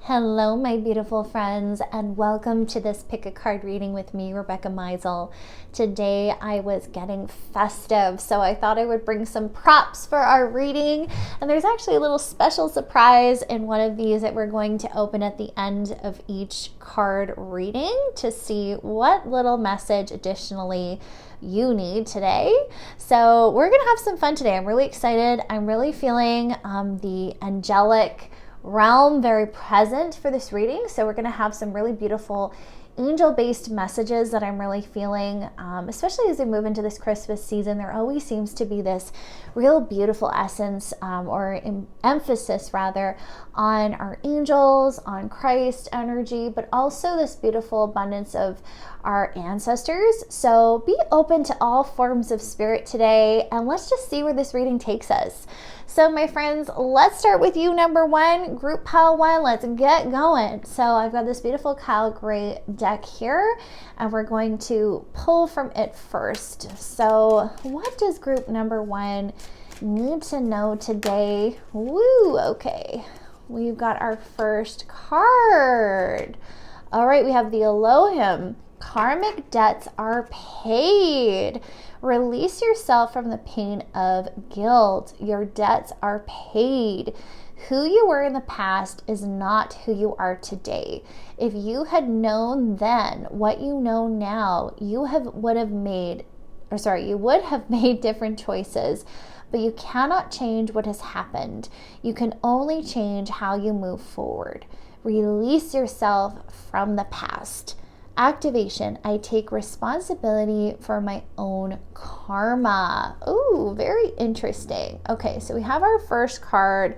Hello, my beautiful friends, and welcome to this Pick a Card reading with me, Rebecca Meisel. Today I was getting festive, so I thought I would bring some props for our reading. And there's actually a little special surprise in one of these that we're going to open at the end of each card reading to see what little message additionally you need today. So we're going to have some fun today. I'm really excited. I'm really feeling the angelic realm very present for this reading. So we're going to have some really beautiful angel-based messages that I'm really feeling, especially as we move into this Christmas season. There always seems to be this real beautiful essence or emphasis rather on our angels, on Christ energy, but also this beautiful abundance of our ancestors. So be open to all forms of spirit today, and let's just see where this reading takes us. So my friends, let's start with you, number one, group pile one. Let's get going. So I've got this beautiful Kyle Gray deck here, and we're going to pull from it first. So what does group number one need to know today? Woo, okay. We've got our first card. All right, we have the Elohim. Karmic debts are paid. Release yourself from the pain of guilt. Your debts are paid. Who you were in the past is not who you are today. If you had known then what you know now, you would have made different choices. But you cannot change what has happened. You can only change how you move forward. Release yourself from the past. Activation, I take responsibility for my own karma. Ooh, very interesting. Okay, so we have our first card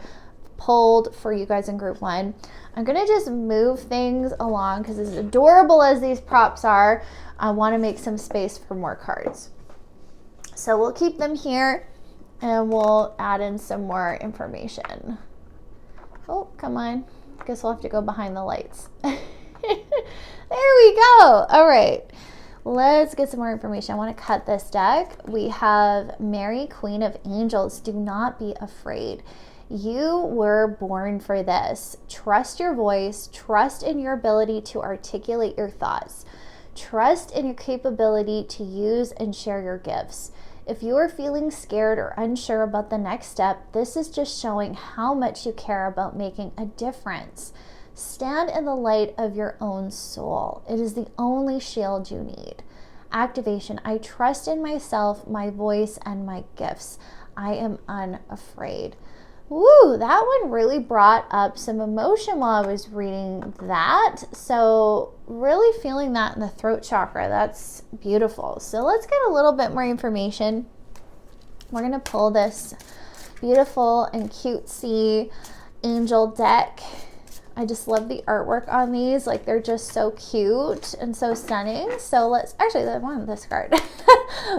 pulled for you guys in group one. I'm going to just move things along because as adorable as these props are, I want to make some space for more cards. So we'll keep them here and we'll add in some more information. Oh, come on. Guess we'll have to go behind the lights. There we go. All right, let's get some more information. I want to cut this deck. We have Mary, Queen of Angels. Do not be afraid. You were born for this. Trust your voice. Trust in your ability to articulate your thoughts. Trust in your capability to use and share your gifts. If you are feeling scared or unsure about the next step, this is just showing how much you care about making a difference. Stand in the light of your own soul. It is the only shield you need. Activation. I trust in myself, my voice, and my gifts. I am unafraid. Woo, that one really brought up some emotion while I was reading that. So really feeling that in the throat chakra. That's beautiful. So let's get a little bit more information. We're going to pull this beautiful and cutesy angel deck. I just love the artwork on these. Like, they're just so cute and so stunning. So let's, actually, I want this card.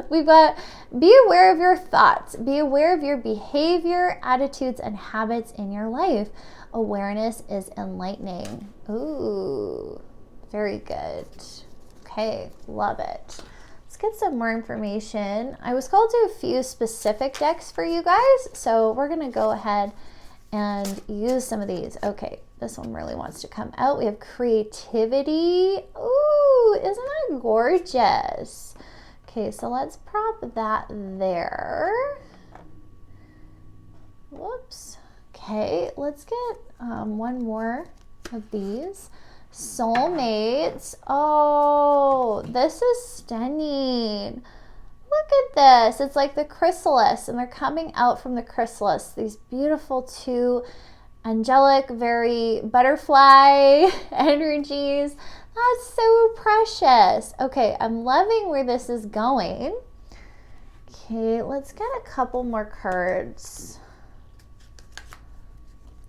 We've got, be aware of your thoughts. Be aware of your behavior, attitudes, and habits in your life. Awareness is enlightening. Ooh, very good. Okay, love it. Let's get some more information. I was called to a few specific decks for you guys. So we're going to go ahead and use some of these. Okay, this one really wants to come out. We have creativity. Ooh, isn't that gorgeous? Okay, so let's prop that there. Whoops. Okay, let's get one more of these. Soulmates. Oh, this is stunning. Look at this. It's like the chrysalis, and they're coming out from the chrysalis. These beautiful two angelic, very butterfly energies. That's so precious. Okay, I'm loving where this is going. Okay, let's get a couple more cards.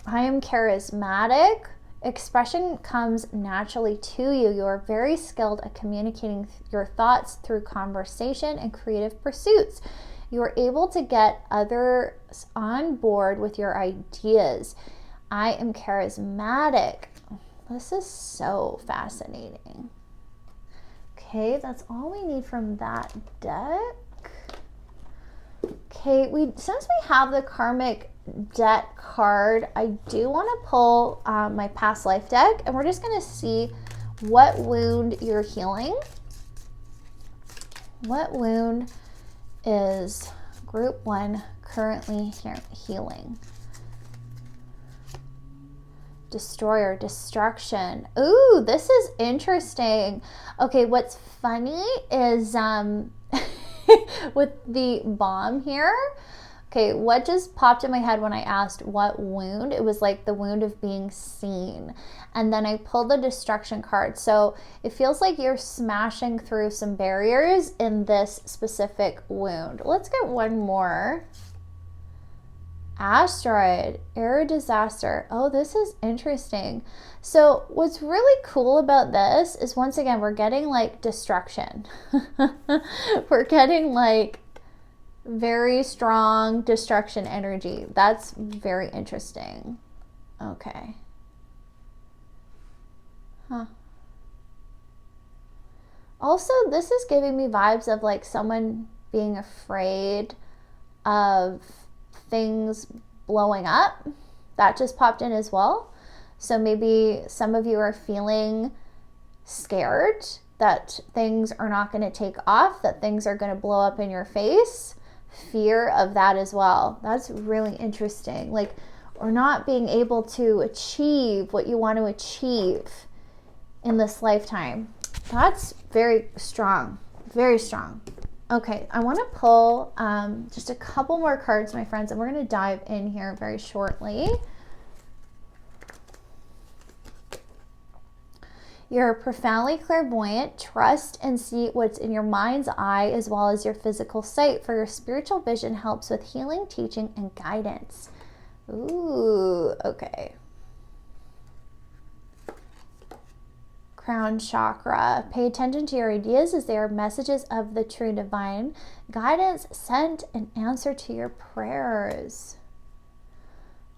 I am charismatic. Expression comes naturally to you. You are very skilled at communicating your thoughts through conversation and creative pursuits. You are able to get others on board with your ideas. I am charismatic. This is so fascinating. Okay, that's all we need from that deck. Okay, since we have the karmic debt card, I do want to pull my past life deck, and we're just going to see what wound you're healing. What wound is group 1 currently healing? Destroyer, destruction. Ooh, this is interesting. Okay, what's funny is with the bomb here, okay, what just popped in my head when I asked what wound? It was like the wound of being seen. And then I pulled the destruction card. So it feels like you're smashing through some barriers in this specific wound. Let's get one more. Asteroid, air disaster. Oh, this is interesting. So what's really cool about this is, once again, we're getting like destruction. We're getting like very strong destruction energy. That's very interesting. Okay. Also, this is giving me vibes of like someone being afraid of things blowing up. That just popped in as well. So maybe some of you are feeling scared that things are not going to take off, that things are going to blow up in your face. Fear of that as well. That's really interesting. Like, or not being able to achieve what you want to achieve in this lifetime. That's very strong. Very strong. Okay, I want to pull just a couple more cards, my friends, and we're going to dive in here very shortly. You're profoundly clairvoyant. Trust and see what's in your mind's eye as well as your physical sight, for your spiritual vision helps with healing, teaching, and guidance. Ooh, okay. Crown chakra. Pay attention to your ideas as they are messages of the true divine. Guidance sent in answer to your prayers.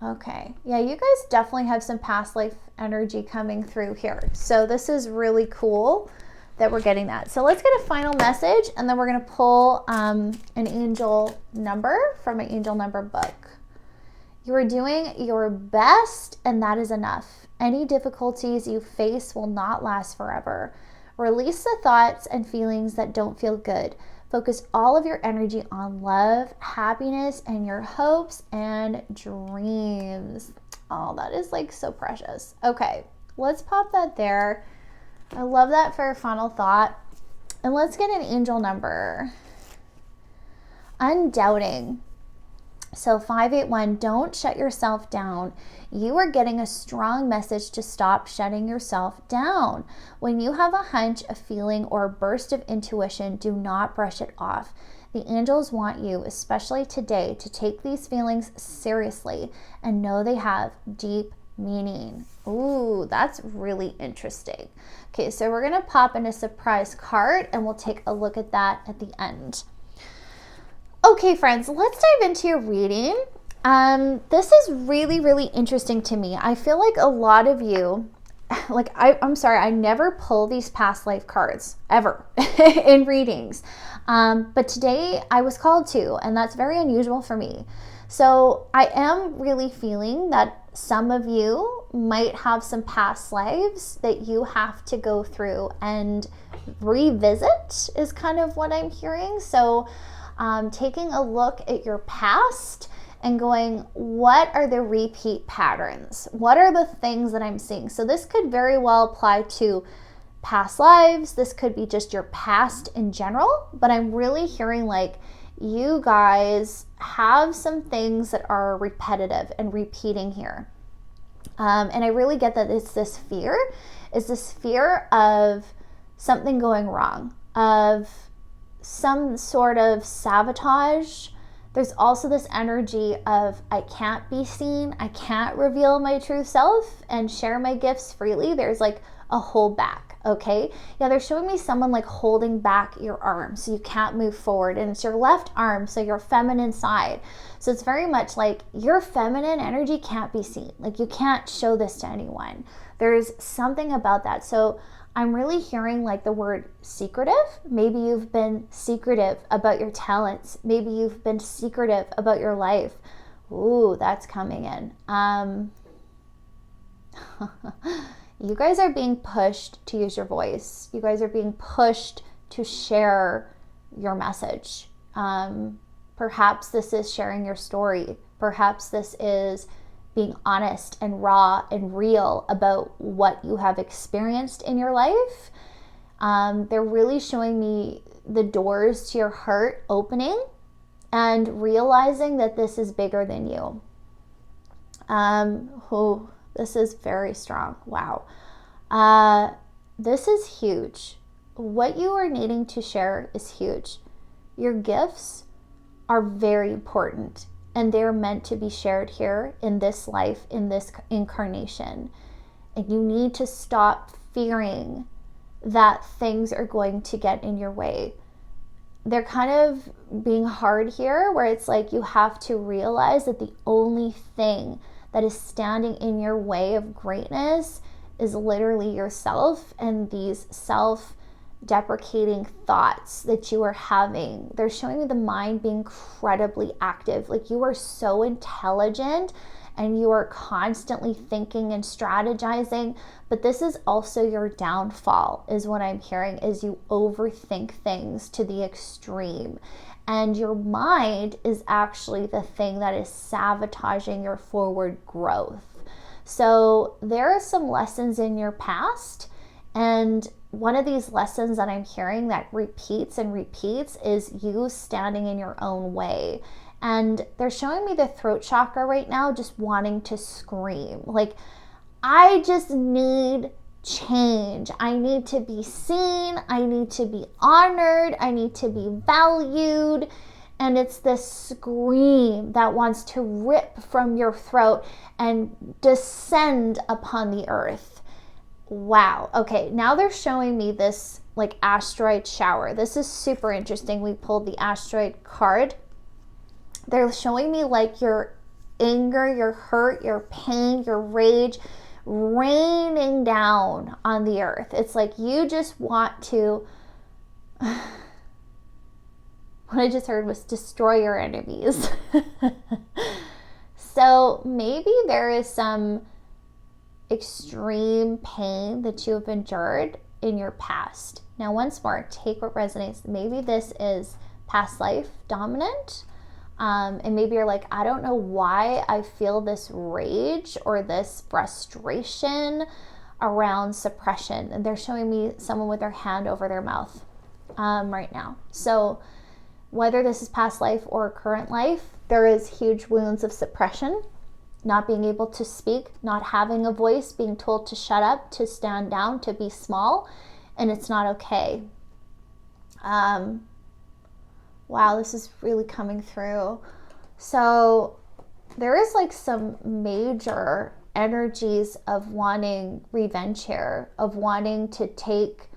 Okay. Yeah, you guys definitely have some past life energy coming through here. So this is really cool that we're getting that. So let's get a final message, and then we're going to pull an angel number from my angel number book. You are doing your best, and that is enough. Any difficulties you face will not last forever. Release the thoughts and feelings that don't feel good. Focus all of your energy on love, happiness, and your hopes and dreams. Oh, that is like so precious. Okay, let's pop that there. I love that for a final thought. And let's get an angel number. Undoubting. So 581, don't shut yourself down. You are getting a strong message to stop shutting yourself down. When you have a hunch, a feeling, or a burst of intuition, do not brush it off. The angels want you, especially today, to take these feelings seriously and know they have deep meaning. Ooh, that's really interesting. Okay, so we're going to pop in a surprise card, and we'll take a look at that at the end. Okay, friends, let's dive into your reading. This is really, really interesting to me. I feel like a lot of you, like, I'm sorry, I never pull these past life cards ever in readings. But today I was called to, and that's very unusual for me. So I am really feeling that some of you might have some past lives that you have to go through and revisit is kind of what I'm hearing. So taking a look at your past and going, what are the repeat patterns? What are the things that I'm seeing? So this could very well apply to past lives. This could be just your past in general, but I'm really hearing like you guys have some things that are repetitive and repeating here. And I really get that it's this fear of something going wrong, of some sort of sabotage. There's also this energy of I can't be seen, I can't reveal my true self and share my gifts freely. There's like a hold back, okay? Yeah, they're showing me someone like holding back your arm so you can't move forward, and it's your left arm, so your feminine side. So it's very much like your feminine energy can't be seen. Like you can't show this to anyone. There's something about that. So I'm really hearing like the word secretive. Maybe you've been secretive about your talents. Maybe you've been secretive about your life. Ooh, that's coming in. You guys are being pushed to use your voice. You guys are being pushed to share your message. Perhaps this is sharing your story. Perhaps this is being honest and raw and real about what you have experienced in your life. They're really showing me the doors to your heart opening and realizing that this is bigger than you. This is very strong. Wow. This is huge. What you are needing to share is huge. Your gifts are very important, and they're meant to be shared here in this life, in this incarnation. And you need to stop fearing that things are going to get in your way. They're kind of being hard here, where it's like you have to realize that the only thing that is standing in your way of greatness is literally yourself and these self-deprecating thoughts that you are having. They're showing me the mind being incredibly active. Like you are so intelligent and you are constantly thinking and strategizing, but this is also your downfall, is what I'm hearing, is you overthink things to the extreme. And your mind is actually the thing that is sabotaging your forward growth. So there are some lessons in your past, and one of these lessons that I'm hearing that repeats and repeats is you standing in your own way. And they're showing me the throat chakra right now just wanting to scream. Like, I just need change. I need to be seen. I need to be honored. I need to be valued. And it's this scream that wants to rip from your throat and descend upon the earth. Wow. Okay, now they're showing me this like asteroid shower. This is super interesting. We pulled the asteroid card. They're showing me like your anger, your hurt, your pain, your rage raining down on the earth. It's like you just want to, what I just heard was destroy your enemies. So maybe there is some extreme pain that you have endured in your past. Now, once more, take what resonates. Maybe this is past life dominant. And maybe you're like, I don't know why I feel this rage or this frustration around suppression. And they're showing me someone with their hand over their mouth right now. So whether this is past life or current life, there is huge wounds of suppression, not being able to speak, not having a voice, being told to shut up, to stand down, to be small, and it's not okay. Wow, this is really coming through. So there is like some major energies of wanting revenge here, of wanting to take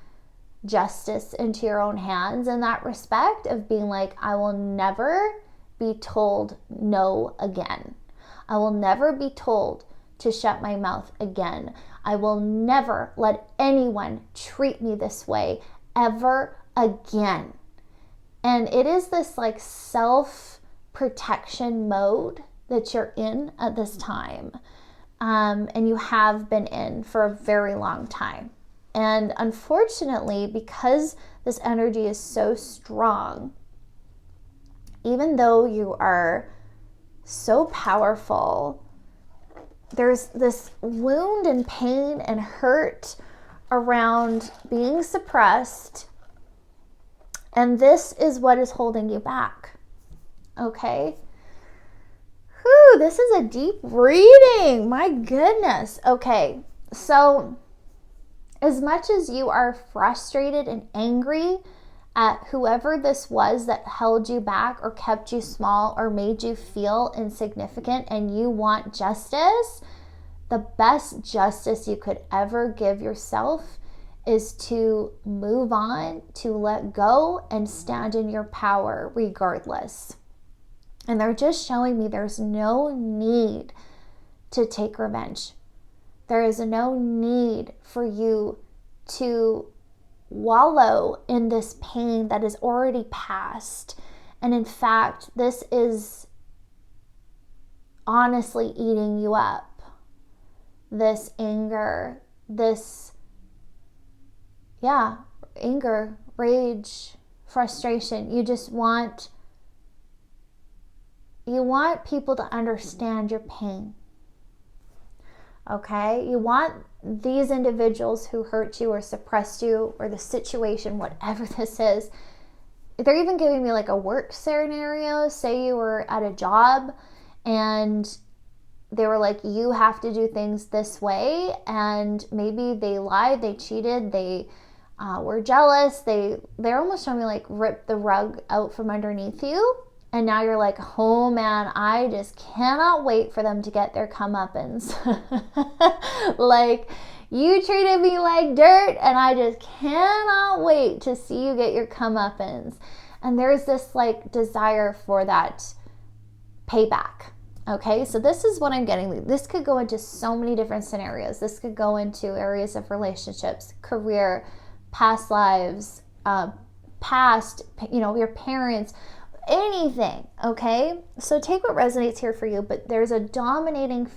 justice into your own hands in that respect, of being like, I will never be told no again. I will never be told to shut my mouth again. I will never let anyone treat me this way ever again. And it is this like self-protection mode that you're in at this time. And you have been in for a very long time. And unfortunately, because this energy is so strong, even though you are so powerful, there's this wound and pain and hurt around being suppressed. And this is what is holding you back. Okay? Whew, this is a deep reading. My goodness. Okay, so as much as you are frustrated and angry at whoever this was that held you back or kept you small or made you feel insignificant, and you want justice, the best justice you could ever give yourself is to move on, to let go, and stand in your power regardless. And they're just showing me there's no need to take revenge. There is no need for you to wallow in this pain that is already past. And in fact, this is honestly eating you up. This anger, anger, rage, frustration. You want people to understand your pain. Okay? You want these individuals who hurt you or suppressed you, or the situation, whatever this is. They're even giving me like a work scenario. Say you were at a job and they were like, you have to do things this way, and maybe they lied, they cheated, they were jealous, they're almost showing me like rip the rug out from underneath you, and now you're like, oh man, I just cannot wait for them to get their comeuppance. Like, you treated me like dirt, and I just cannot wait to see you get your comeuppance. And there's this like desire for that payback. Okay, so this is what I'm getting. This could go into so many different scenarios. This could go into areas of relationships, career, past lives, your parents, anything. Okay, so take what resonates here for you, but there's a dominating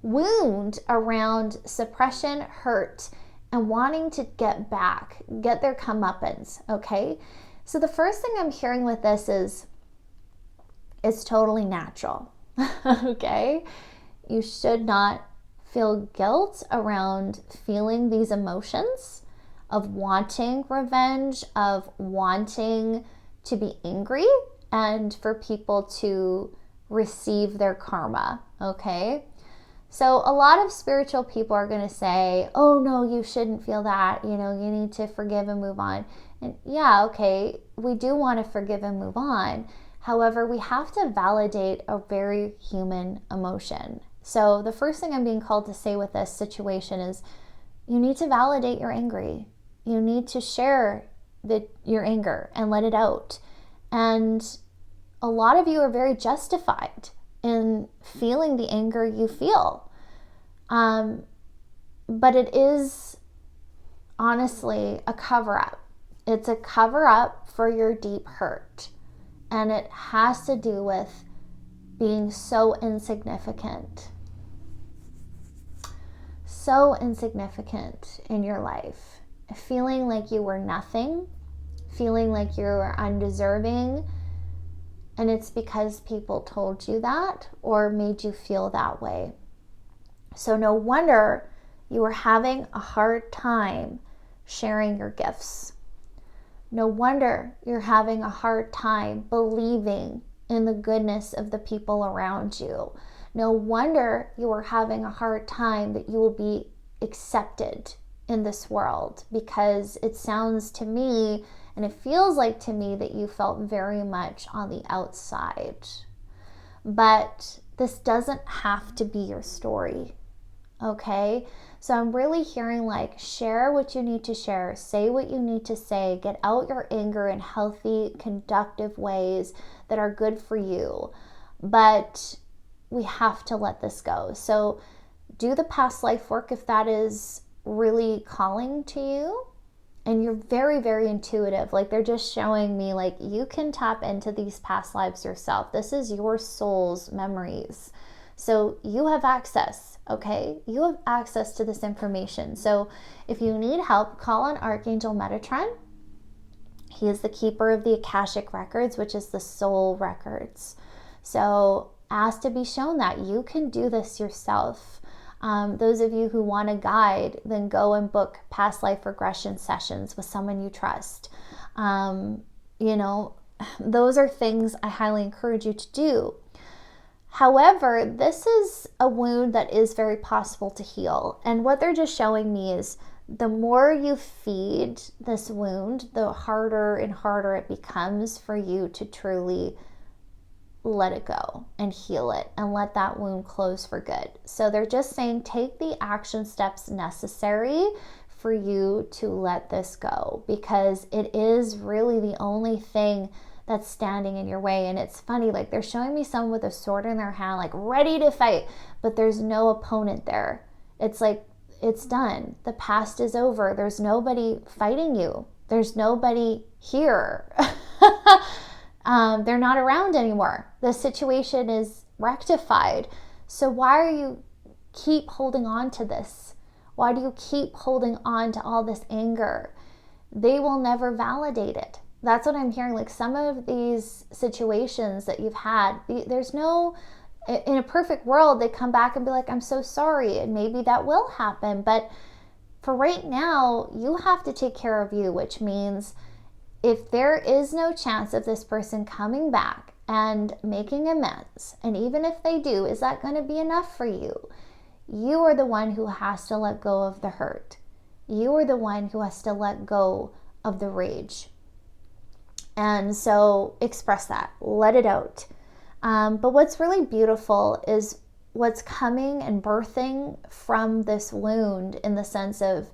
wound around suppression, hurt, and wanting to get their comeuppance. Okay, so the first thing I'm hearing with this is, it's totally natural. Okay? You should not feel guilt around feeling these emotions of wanting revenge, of wanting to be angry, and for people to receive their karma. Okay? So a lot of spiritual people are going to say, oh no, you shouldn't feel that. You need to forgive and move on. And yeah, okay, we do want to forgive and move on. However, we have to validate a very human emotion. So the first thing I'm being called to say with this situation is, you need to validate you're angry. You need to share your anger and let it out. And a lot of you are very justified in feeling the anger you feel. But it is honestly a cover-up. It's a cover-up for your deep hurt. And it has to do with being so insignificant. So insignificant in your life. Feeling like you were nothing. Feeling like you were undeserving. And it's because people told you that or made you feel that way. So no wonder you were having a hard time sharing your gifts. No wonder you're having a hard time believing in the goodness of the people around you. No wonder you are having a hard time that you will be accepted in this world, because it sounds to me and it feels like to me that you felt very much on the outside. But this doesn't have to be your story. Okay? So I'm really hearing like, share what you need to share, say what you need to say, get out your anger in healthy, conductive ways that are good for you. But we have to let this go. So do the past life work if that is really calling to you. And you're very, very intuitive. Like, they're just showing me like, you can tap into these past lives yourself. This is your soul's memories. So you have access, okay? You have access to this information. So if you need help, call on Archangel Metatron. He is the keeper of the Akashic records, which is the soul records. So ask to be shown that you can do this yourself. Those of you who want a guide, then go and book past life regression sessions with someone you trust. Those are things I highly encourage you to do. However, this is a wound that is very possible to heal. And what they're just showing me is the more you feed this wound, the harder and harder it becomes for you to truly let it go and heal it and let that wound close for good. So they're just saying, take the action steps necessary for you to let this go, because it is really the only thing that's standing in your way. And it's funny, like, they're showing me someone with a sword in their hand, like ready to fight, but there's no opponent there. It's like, it's done. The past is over. There's nobody fighting you. There's nobody here. They're not around anymore. The situation is rectified. So why are you keep holding on to this? Why do you keep holding on to all this anger? They will never validate it. That's what I'm hearing. Like some of these situations that you've had, there's no, in a perfect world, they come back and be like, I'm so sorry. And maybe that will happen. But for right now, you have to take care of you, which means if there is no chance of this person coming back and making amends, and even if they do, is that going to be enough for you? You are the one who has to let go of the hurt. You are the one who has to let go of the rage. And so express that, let it out. But what's really beautiful is what's coming and birthing from this wound in the sense of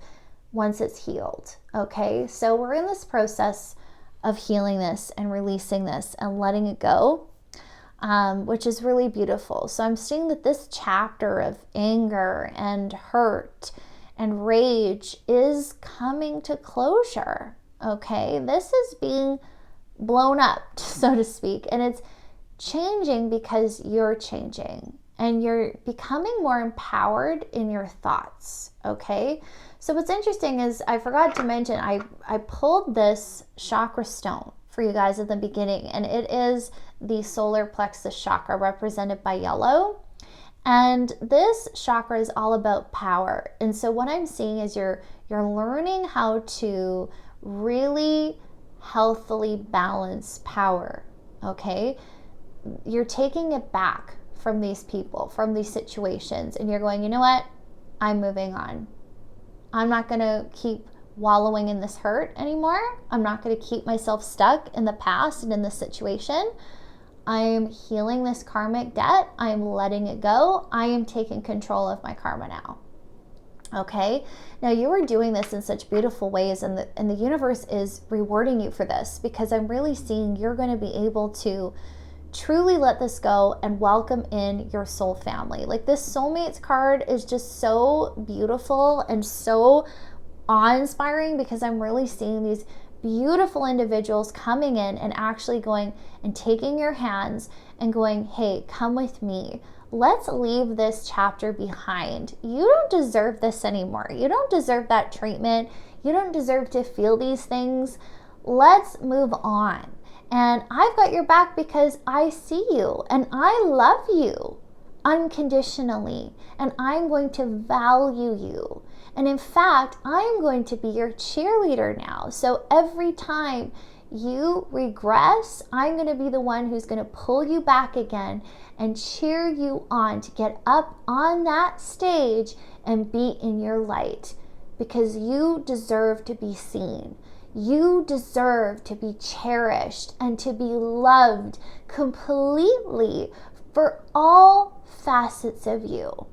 once it's healed. Okay, so we're in this process of healing this and releasing this and letting it go, which is really beautiful. So I'm seeing that this chapter of anger and hurt and rage is coming to closure. Okay, this is being blown up, so to speak, and it's changing because you're changing and you're becoming more empowered in your thoughts. Okay, so what's interesting is I forgot to mention I pulled this chakra stone for you guys at the beginning, and it is the solar plexus chakra represented by yellow. And this chakra is all about power. And so what I'm seeing is you're learning how to really healthily balance power. Okay, you're taking it back from these people, from these situations, and you're going, you know what, I'm moving on. I'm not going to keep wallowing in this hurt anymore. I'm not going to keep myself stuck in the past and in this situation. I'm healing this karmic debt. I'm letting it go. I am taking control of my karma now. Okay, now you are doing this in such beautiful ways, and the universe is rewarding you for this, because I'm really seeing you're going to be able to truly let this go and welcome in your soul family. Like this soulmates card is just so beautiful and so awe-inspiring, because I'm really seeing these beautiful individuals coming in and actually going and taking your hands and going, hey, come with me. Let's leave this chapter behind. You don't deserve this anymore. You don't deserve that treatment. You don't deserve to feel these things. Let's move on. And I've got your back because I see you and I love you unconditionally, and I'm going to value you. And in fact, I'm going to be your cheerleader now. So every time you regress, I'm going to be the one who's going to pull you back again and cheer you on to get up on that stage and be in your light, because you deserve to be seen. You deserve to be cherished and to be loved completely for all facets of you.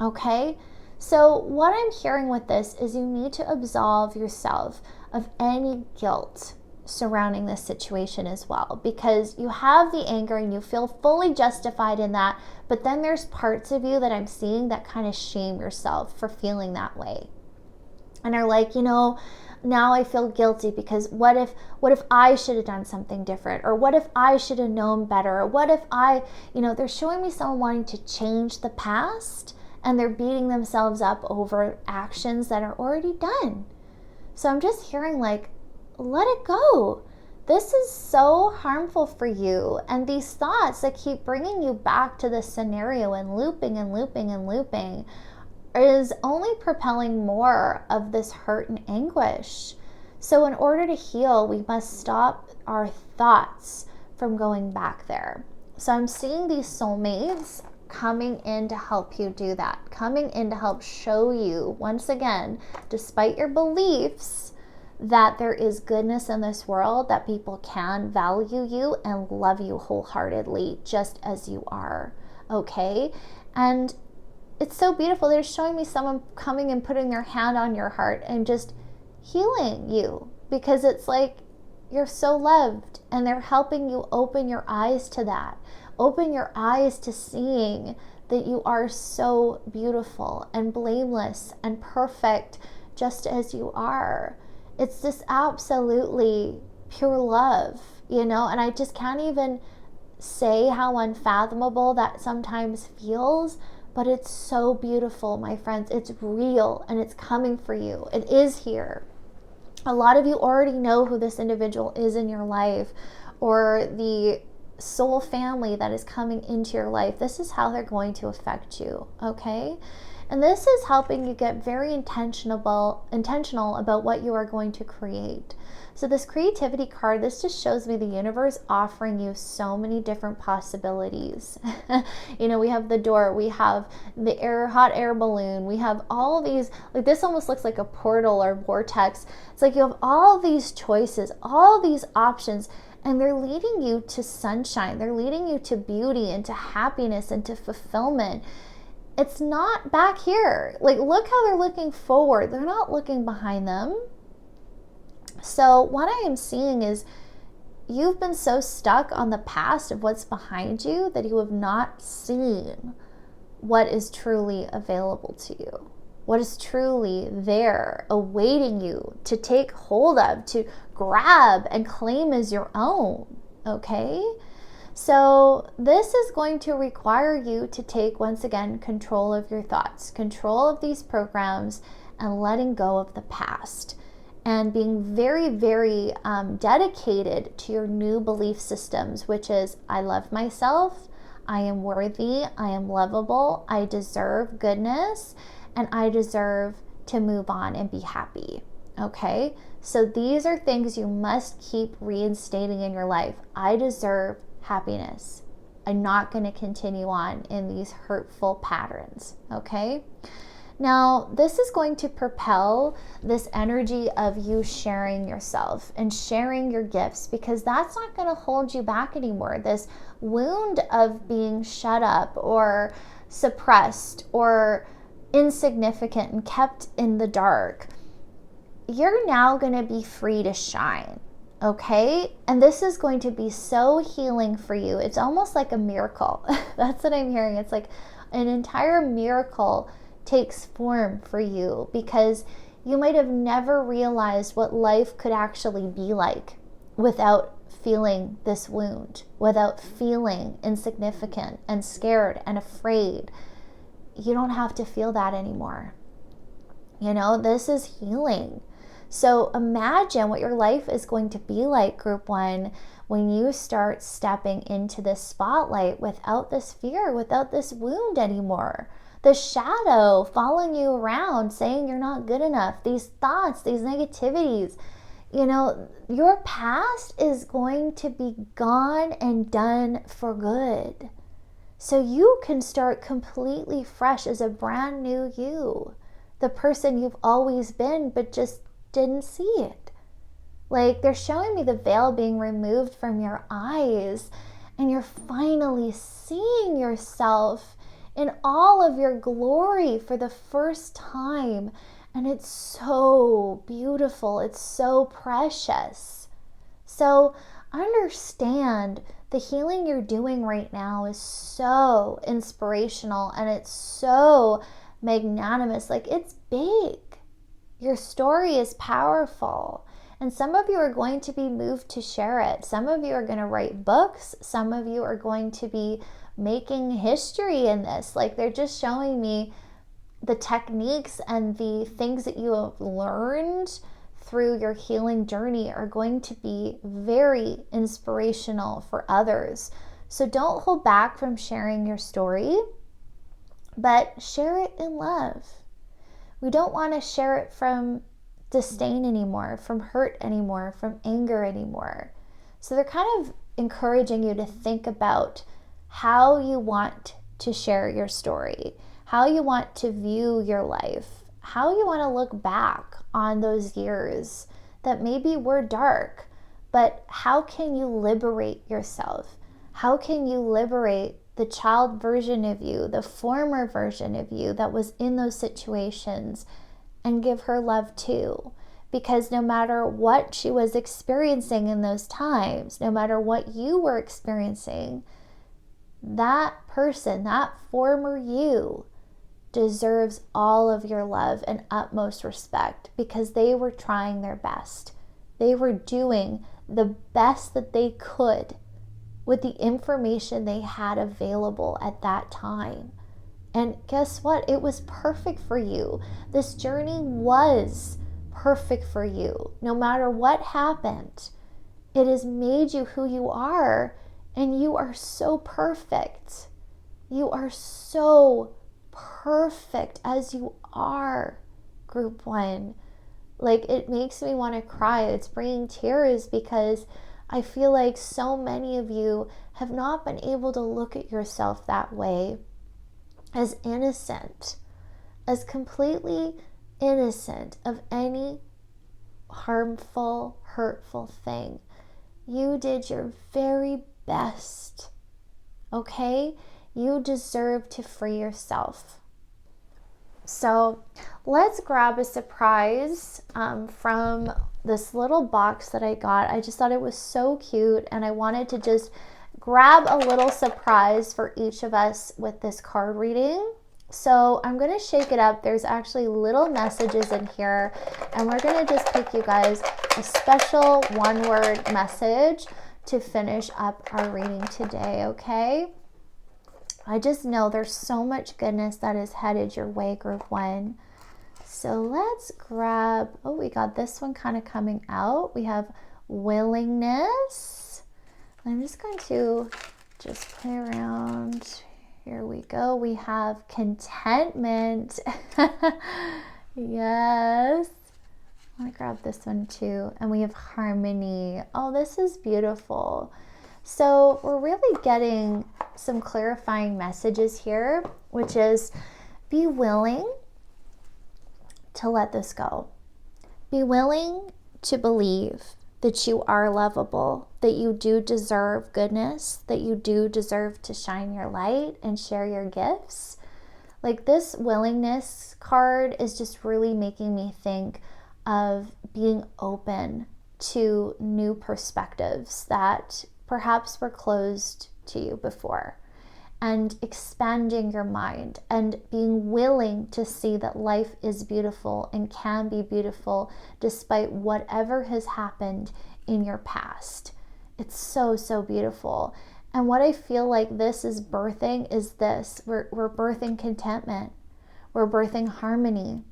Okay? So what I'm hearing with this is you need to absolve yourself of any guilt surrounding this situation as well, because you have the anger and you feel fully justified in that, but then there's parts of you that I'm seeing that kind of shame yourself for feeling that way and are like, you know, now I feel guilty because what if I should have done something different, or what if I should have known better, or what if I, you know, they're showing me someone wanting to change the past and they're beating themselves up over actions that are already done. So I'm just hearing like, let it go. This is so harmful for you. And these thoughts that keep bringing you back to this scenario and looping and looping and looping is only propelling more of this hurt and anguish. So in order to heal, we must stop our thoughts from going back there. So I'm seeing these soulmates coming in to help you do that, coming in to help show you, once again, despite your beliefs, that there is goodness in this world, that people can value you and love you wholeheartedly just as you are. Okay? And it's so beautiful. They're showing me someone coming and putting their hand on your heart and just healing you, because it's like you're so loved, and they're helping you open your eyes to that. Open your eyes to seeing that you are so beautiful and blameless and perfect just as you are. It's just absolutely pure love, you know, and I just can't even say how unfathomable that sometimes feels, but it's so beautiful, my friends. It's real and it's coming for you. It is here. A lot of you already know who this individual is in your life, or the soul family that is coming into your life. This is how they're going to affect you, okay? And this is helping you get very intentional about what you are going to create. So this creativity card, this just shows me the universe offering you so many different possibilities. We have the door, we have the hot air balloon, we have all these, like this almost looks like a portal or vortex. It's like you have all these choices, all these options, and they're leading you to sunshine. They're leading you to beauty and to happiness and to fulfillment. It's not back here. Like, look how they're looking forward. They're not looking behind them. So what I am seeing is you've been so stuck on the past of what's behind you that you have not seen what is truly available to you, what is truly there awaiting you to take hold of, to grab and claim as your own, okay? So this is going to require you to take, once again, control of your thoughts, control of these programs, and letting go of the past, and being very, very dedicated to your new belief systems, which is, I love myself, I am worthy, I am lovable, I deserve goodness, and I deserve to move on and be happy, okay? So these are things you must keep reinstating in your life. I deserve happiness. I'm not going to continue on in these hurtful patterns, okay? Now, this is going to propel this energy of you sharing yourself and sharing your gifts, because that's not going to hold you back anymore. This wound of being shut up or suppressed or insignificant and kept in the dark, you're now going to be free to shine. Okay? And this is going to be so healing for you. It's almost like a miracle. That's what I'm hearing. It's like an entire miracle takes form for you, because you might have never realized what life could actually be like without feeling this wound, without feeling insignificant and scared and afraid. You don't have to feel that anymore. This is healing. So imagine what your life is going to be like, Group 1, when you start stepping into this spotlight without this fear, without this wound anymore. The shadow following you around saying you're not good enough, these thoughts, these negativities. Your past is going to be gone and done for good. So you can start completely fresh as a brand new you, the person you've always been, but just didn't see it. Like, they're showing me the veil being removed from your eyes, and you're finally seeing yourself in all of your glory for the first time. And it's so beautiful. It's so precious. So understand the healing you're doing right now is so inspirational, and it's so magnanimous. Like, it's big. Your story is powerful, and some of you are going to be moved to share it. Some of you are going to write books. Some of you are going to be making history in this. Like, they're just showing me the techniques and the things that you have learned through your healing journey are going to be very inspirational for others. So don't hold back from sharing your story, but share it in love. We don't want to share it from disdain anymore, from hurt anymore, from anger anymore. So they're kind of encouraging you to think about how you want to share your story, how you want to view your life, how you want to look back on those years that maybe were dark, but how can you liberate yourself? How can you liberate the child version of you, the former version of you that was in those situations, and give her love too? Because no matter what she was experiencing in those times, no matter what you were experiencing, that person, that former you, deserves all of your love and utmost respect, because they were trying their best. They were doing the best that they could with the information they had available at that time. And guess what? It was perfect for you. This journey was perfect for you. No matter what happened, it has made you who you are, and you are so perfect. You are so perfect as you are, group one. Like, it makes me want to cry. It's bringing tears because I feel like so many of you have not been able to look at yourself that way, as innocent, as completely innocent of any harmful, hurtful thing. You did your very best, okay? You deserve to free yourself. So let's grab a surprise from this little box that I got. I just thought it was so cute, and I wanted to just grab a little surprise for each of us with this card reading. So I'm going to shake it up. There's actually little messages in here, and we're going to just pick you guys a special one-word message to finish up our reading today, okay? I just know there's so much goodness that is headed your way, group one. So let's grab, oh, we got this one kind of coming out. We have willingness. I'm just going to just play around. Here we go. We have contentment. Yes. I'm going to grab this one too. And we have harmony. Oh, this is beautiful. So we're really getting some clarifying messages here, which is be willing to let this go. Be willing to believe that you are lovable, that you do deserve goodness, that you do deserve to shine your light and share your gifts. Like, this willingness card is just really making me think of being open to new perspectives that perhaps were closed to you before, and expanding your mind and being willing to see that life is beautiful and can be beautiful despite whatever has happened in your past. It's so, so beautiful. And what I feel like this is birthing is this. We're birthing contentment. We're birthing harmony.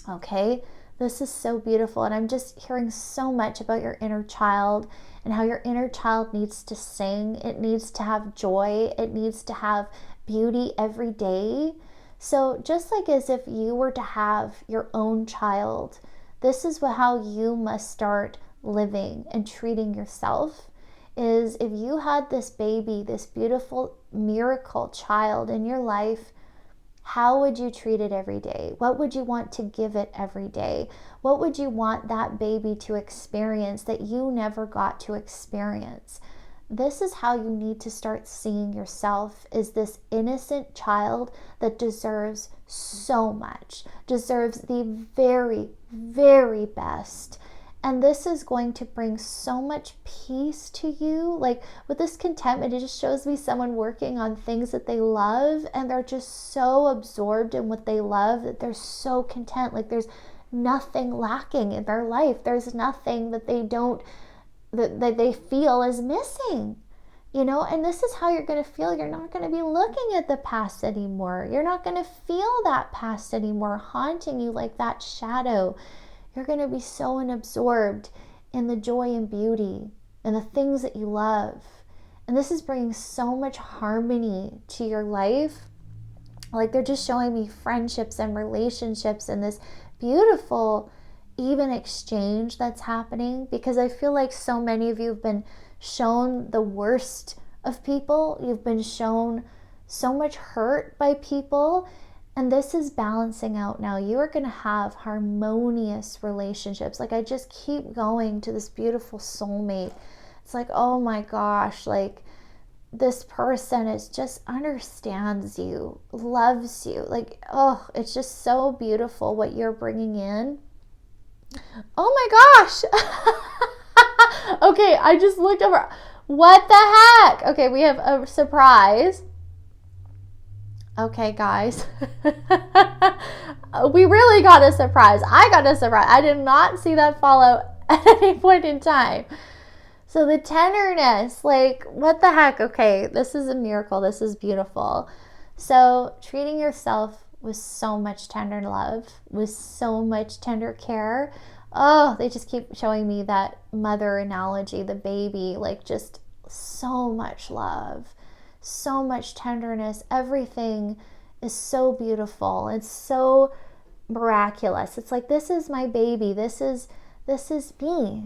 Okay? This is so beautiful. And I'm just hearing so much about your inner child and how your inner child needs to sing. It needs to have joy. It needs to have beauty every day. So just like as if you were to have your own child, this is how you must start living and treating yourself. Is if you had this baby, this beautiful miracle child in your life, how would you treat it every day? What would you want to give it every day? What would you want that baby to experience that you never got to experience? This is how you need to start seeing yourself, is this innocent child that deserves so much, deserves the very, very best. And this is going to bring so much peace to you. Like, with this contentment, it just shows me someone working on things that they love, and they're just so absorbed in what they love that they're so content. Like, there's nothing lacking in their life. There's nothing that that they feel is missing. You know, and this is how you're going to feel. You're not going to be looking at the past anymore. You're not going to feel that past anymore haunting you like that shadow. You're going to be so absorbed in the joy and beauty and the things that you love. And this is bringing so much harmony to your life. Like, they're just showing me friendships and relationships and this beautiful, even exchange that's happening. Because I feel like so many of you have been shown the worst of people. You've been shown so much hurt by people. And this is balancing out now. You are going to have harmonious relationships. Like, I just keep going to this beautiful soulmate. It's like, oh my gosh, like, this person is just understands you, loves you. Like, oh, it's just so beautiful what you're bringing in. Oh my gosh. Okay, I just looked over. What the heck? Okay, we have a surprise. Okay, guys, we really got a surprise. I got a surprise. I did not see that follow at any point in time. So the tenderness, like, what the heck? Okay, this is a miracle. This is beautiful. So treating yourself with so much tender love, with so much tender care. Oh, they just keep showing me that mother analogy, the baby, like just so much love, so much tenderness. Everything is so beautiful. It's so miraculous. It's like, this is my baby. This is me.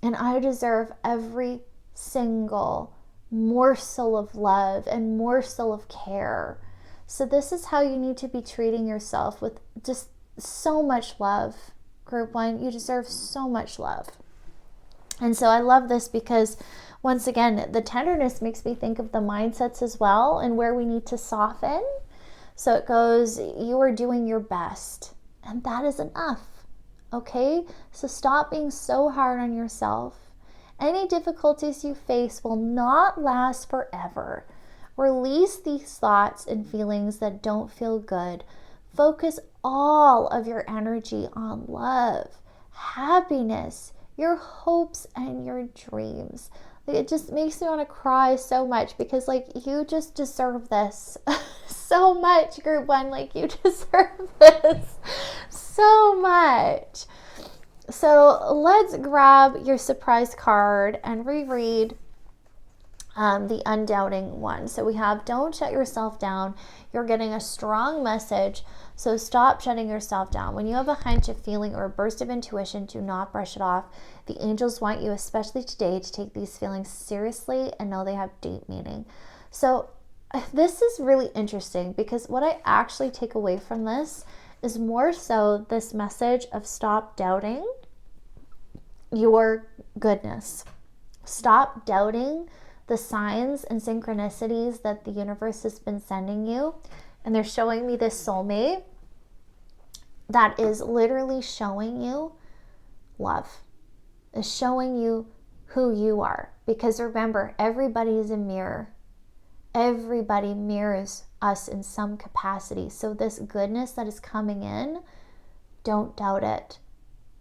And I deserve every single morsel of love and morsel of care. So this is how you need to be treating yourself, with just so much love. Group 1, you deserve so much love. And so I love this because, once again, the tenderness makes me think of the mindsets as well and where we need to soften. So it goes, you are doing your best, and that is enough. Okay? So stop being so hard on yourself. Any difficulties you face will not last forever. Release these thoughts and feelings that don't feel good. Focus all of your energy on love, happiness, your hopes, and your dreams. Like, it just makes me want to cry so much, because like, you just deserve this so much, group 1. Like, you deserve this so much. So let's grab your surprise card and reread the undoubting one. So we have, don't shut yourself down. You're getting a strong message. So stop shutting yourself down. When you have a hunch, a feeling, or a burst of intuition, do not brush it off. The angels want you, especially today, to take these feelings seriously and know they have deep meaning. So this is really interesting, because what I actually take away from this is more so this message of stop doubting your goodness. Stop doubting the signs and synchronicities that the universe has been sending you. And they're showing me this soulmate that is literally showing you love, is showing you who you are. Because remember, everybody is a mirror. Everybody mirrors us in some capacity. So this goodness that is coming in, don't doubt it.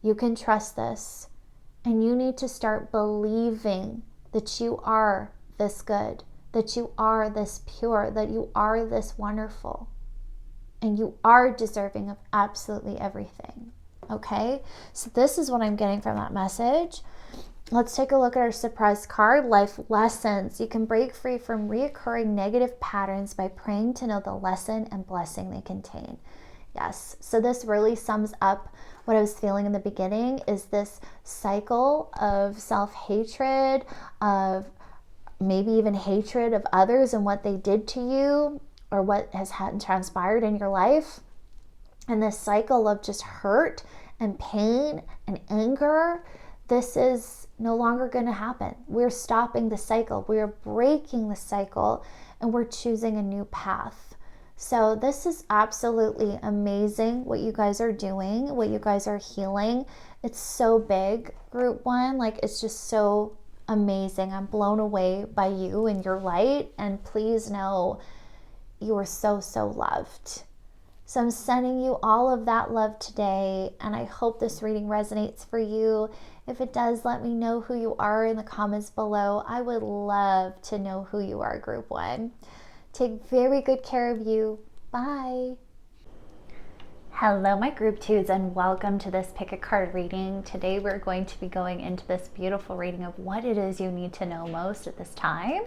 You can trust this. And you need to start believing that you are this good, that you are this pure, that you are this wonderful. And you are deserving of absolutely everything. Okay? So this is what I'm getting from that message. Let's take a look at our surprise card, life lessons. You can break free from reoccurring negative patterns by praying to know the lesson and blessing they contain. Yes, so this really sums up what I was feeling in the beginning, is this cycle of self-hatred, of maybe even hatred of others and what they did to you, or what has transpired in your life. And this cycle of just hurt and pain and anger, this is no longer going to happen. We're stopping the cycle. We're breaking the cycle, and we're choosing a new path. So this is absolutely amazing what you guys are doing, what you guys are healing. It's so big, group 1. Like, it's just so amazing. I'm blown away by you and your light. And please know you are so, so loved. So I'm sending you all of that love today, and I hope this reading resonates for you. If it does, let me know who you are in the comments below. I would love to know who you are, group 1. Take very good care of you. Bye. Hello, my group 2s, and welcome to this pick a card reading. Today we're going to be going into this beautiful reading of what it is you need to know most at this time.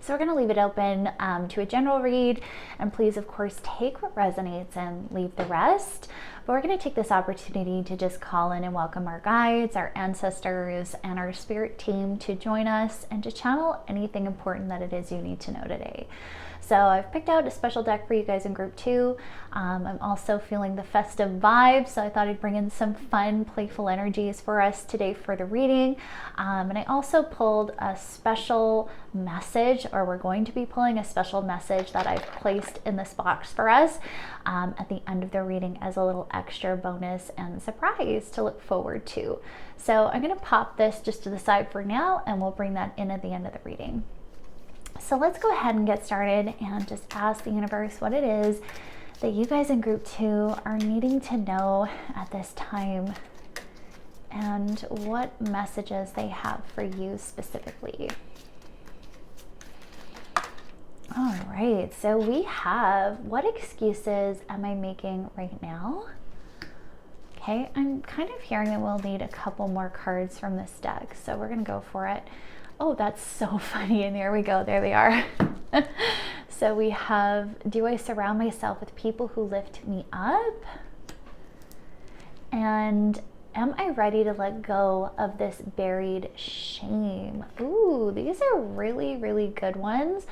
So we're going to leave it open to a general read, and please, of course, take what resonates and leave the rest. But we're going to take this opportunity to just call in and welcome our guides, our ancestors, and our spirit team to join us and to channel anything important that it is you need to know today. So I've picked out a special deck for you guys in group 2. I'm also feeling the festive vibes, so I thought I'd bring in some fun, playful energies for us today for the reading. And I also pulled a special message, or we're going to be pulling a special message that I've placed in this box for us at the end of the reading as a little extra bonus and surprise to look forward to. So I'm going to pop this just to the side for now, and we'll bring that in at the end of the reading. So let's go ahead and get started and just ask the universe what it is that you guys in group 2 are needing to know at this time and what messages they have for you specifically. All right, so we have, what excuses am I making right now? Okay, I'm kind of hearing that we'll need a couple more cards from this deck, so we're gonna go for it. Oh, that's so funny, and there we go, there they are. So we have, do I surround myself with people who lift me up? And am I ready to let go of this buried shame? Ooh, these are really, really good ones.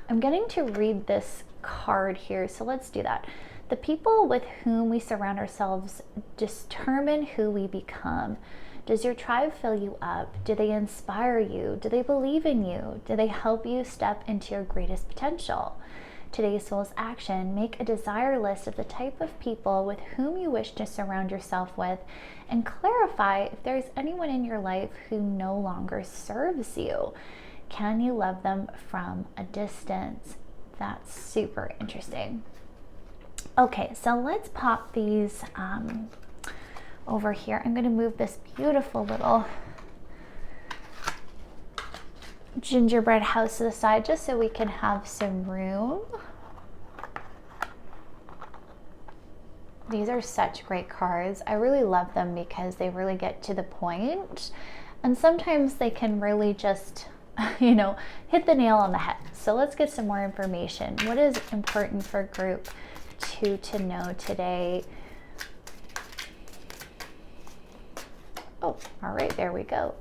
I'm getting to read this card here, so let's do that. The people with whom we surround ourselves determine who we become. Does your tribe fill you up? Do they inspire you? Do they believe in you? Do they help you step into your greatest potential? Today's soul's action, make a desire list of the type of people with whom you wish to surround yourself with, and clarify if there's anyone in your life who no longer serves you. Can you love them from a distance? That's super interesting. Okay, so let's pop these over here. I'm going to move this beautiful little gingerbread house to the side just so we can have some room. These are such great cards. I really love them because they really get to the point, and sometimes they can really just, you know, hit the nail on the head. So let's get some more information. What is important for group 2 to know today? Oh, all right, there we go.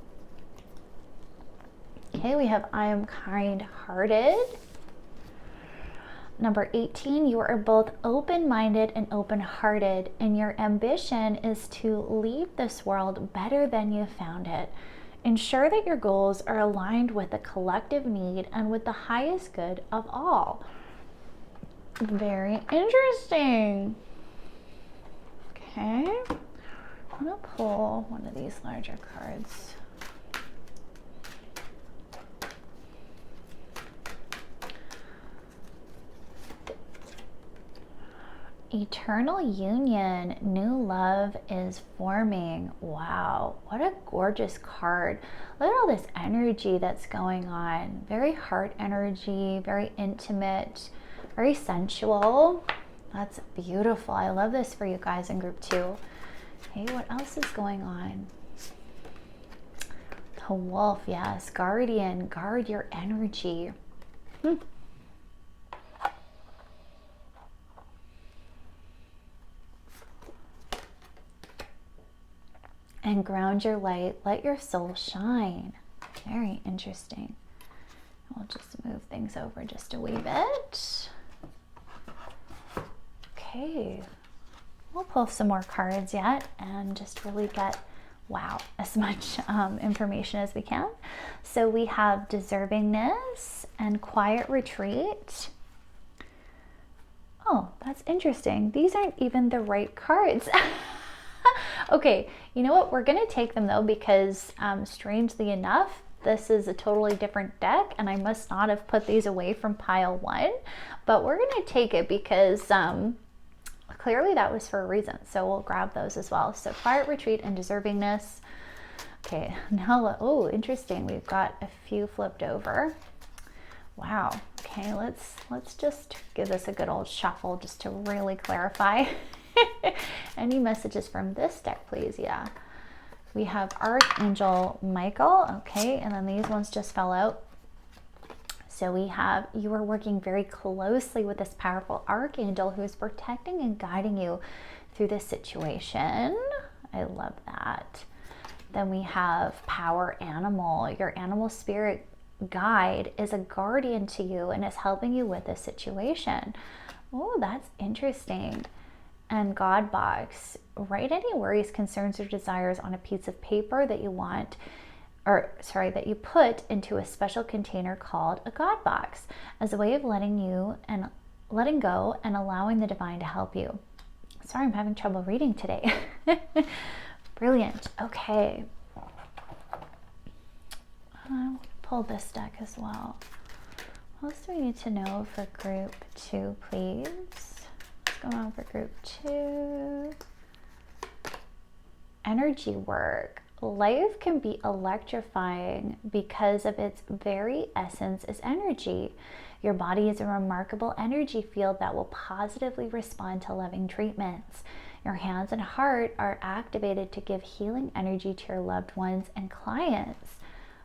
Okay, we have I am kind-hearted. Number 18, you are both open-minded and open-hearted, and your ambition is to leave this world better than you found it. Ensure that your goals are aligned with the collective need and with the highest good of all. Very interesting. Okay, I'm gonna pull one of these larger cards. Eternal union, new love is forming. Wow, what a gorgeous card. Look at all this energy that's going on. Very heart energy, very intimate, very sensual. That's beautiful. I love this for you guys in group 2. Okay, what else is going on? The wolf, yes. Guardian, guard your energy. And ground your light, let your soul shine. Very interesting. We'll just move things over just a wee bit. Okay, we'll pull some more cards yet and just really get, wow, as much information as we can. So we have deservingness and quiet retreat. Oh, that's interesting. These aren't even the right cards. Okay, you know what? We're going to take them though because strangely enough, this is a totally different deck and I must not have put these away from pile 1, but we're going to take it because clearly that was for a reason. So we'll grab those as well. So quiet retreat and deservingness. Okay, now, oh, interesting. We've got a few flipped over. Wow. Okay, let's just give this a good old shuffle just to really clarify. Any messages from this deck, please? Yeah. We have Archangel Michael. Okay, and then these ones just fell out. So we have, you are working very closely with this powerful archangel who is protecting and guiding you through this situation. I love that. Then we have Power Animal. Your animal spirit guide is a guardian to you and is helping you with this situation. Oh, that's interesting. And God Box, write any worries, concerns, or desires on a piece of paper that you want, or sorry, that you put into a special container called a God Box as a way of letting go and allowing the divine to help you. Sorry, I'm having trouble reading today. Brilliant. Okay. I'll pull this deck as well. What else do we need to know for group 2, please? Going on for group 2. Energy work. Life can be electrifying because of its very essence is energy. Your body is a remarkable energy field that will positively respond to loving treatments. Your hands and heart are activated to give healing energy to your loved ones and clients.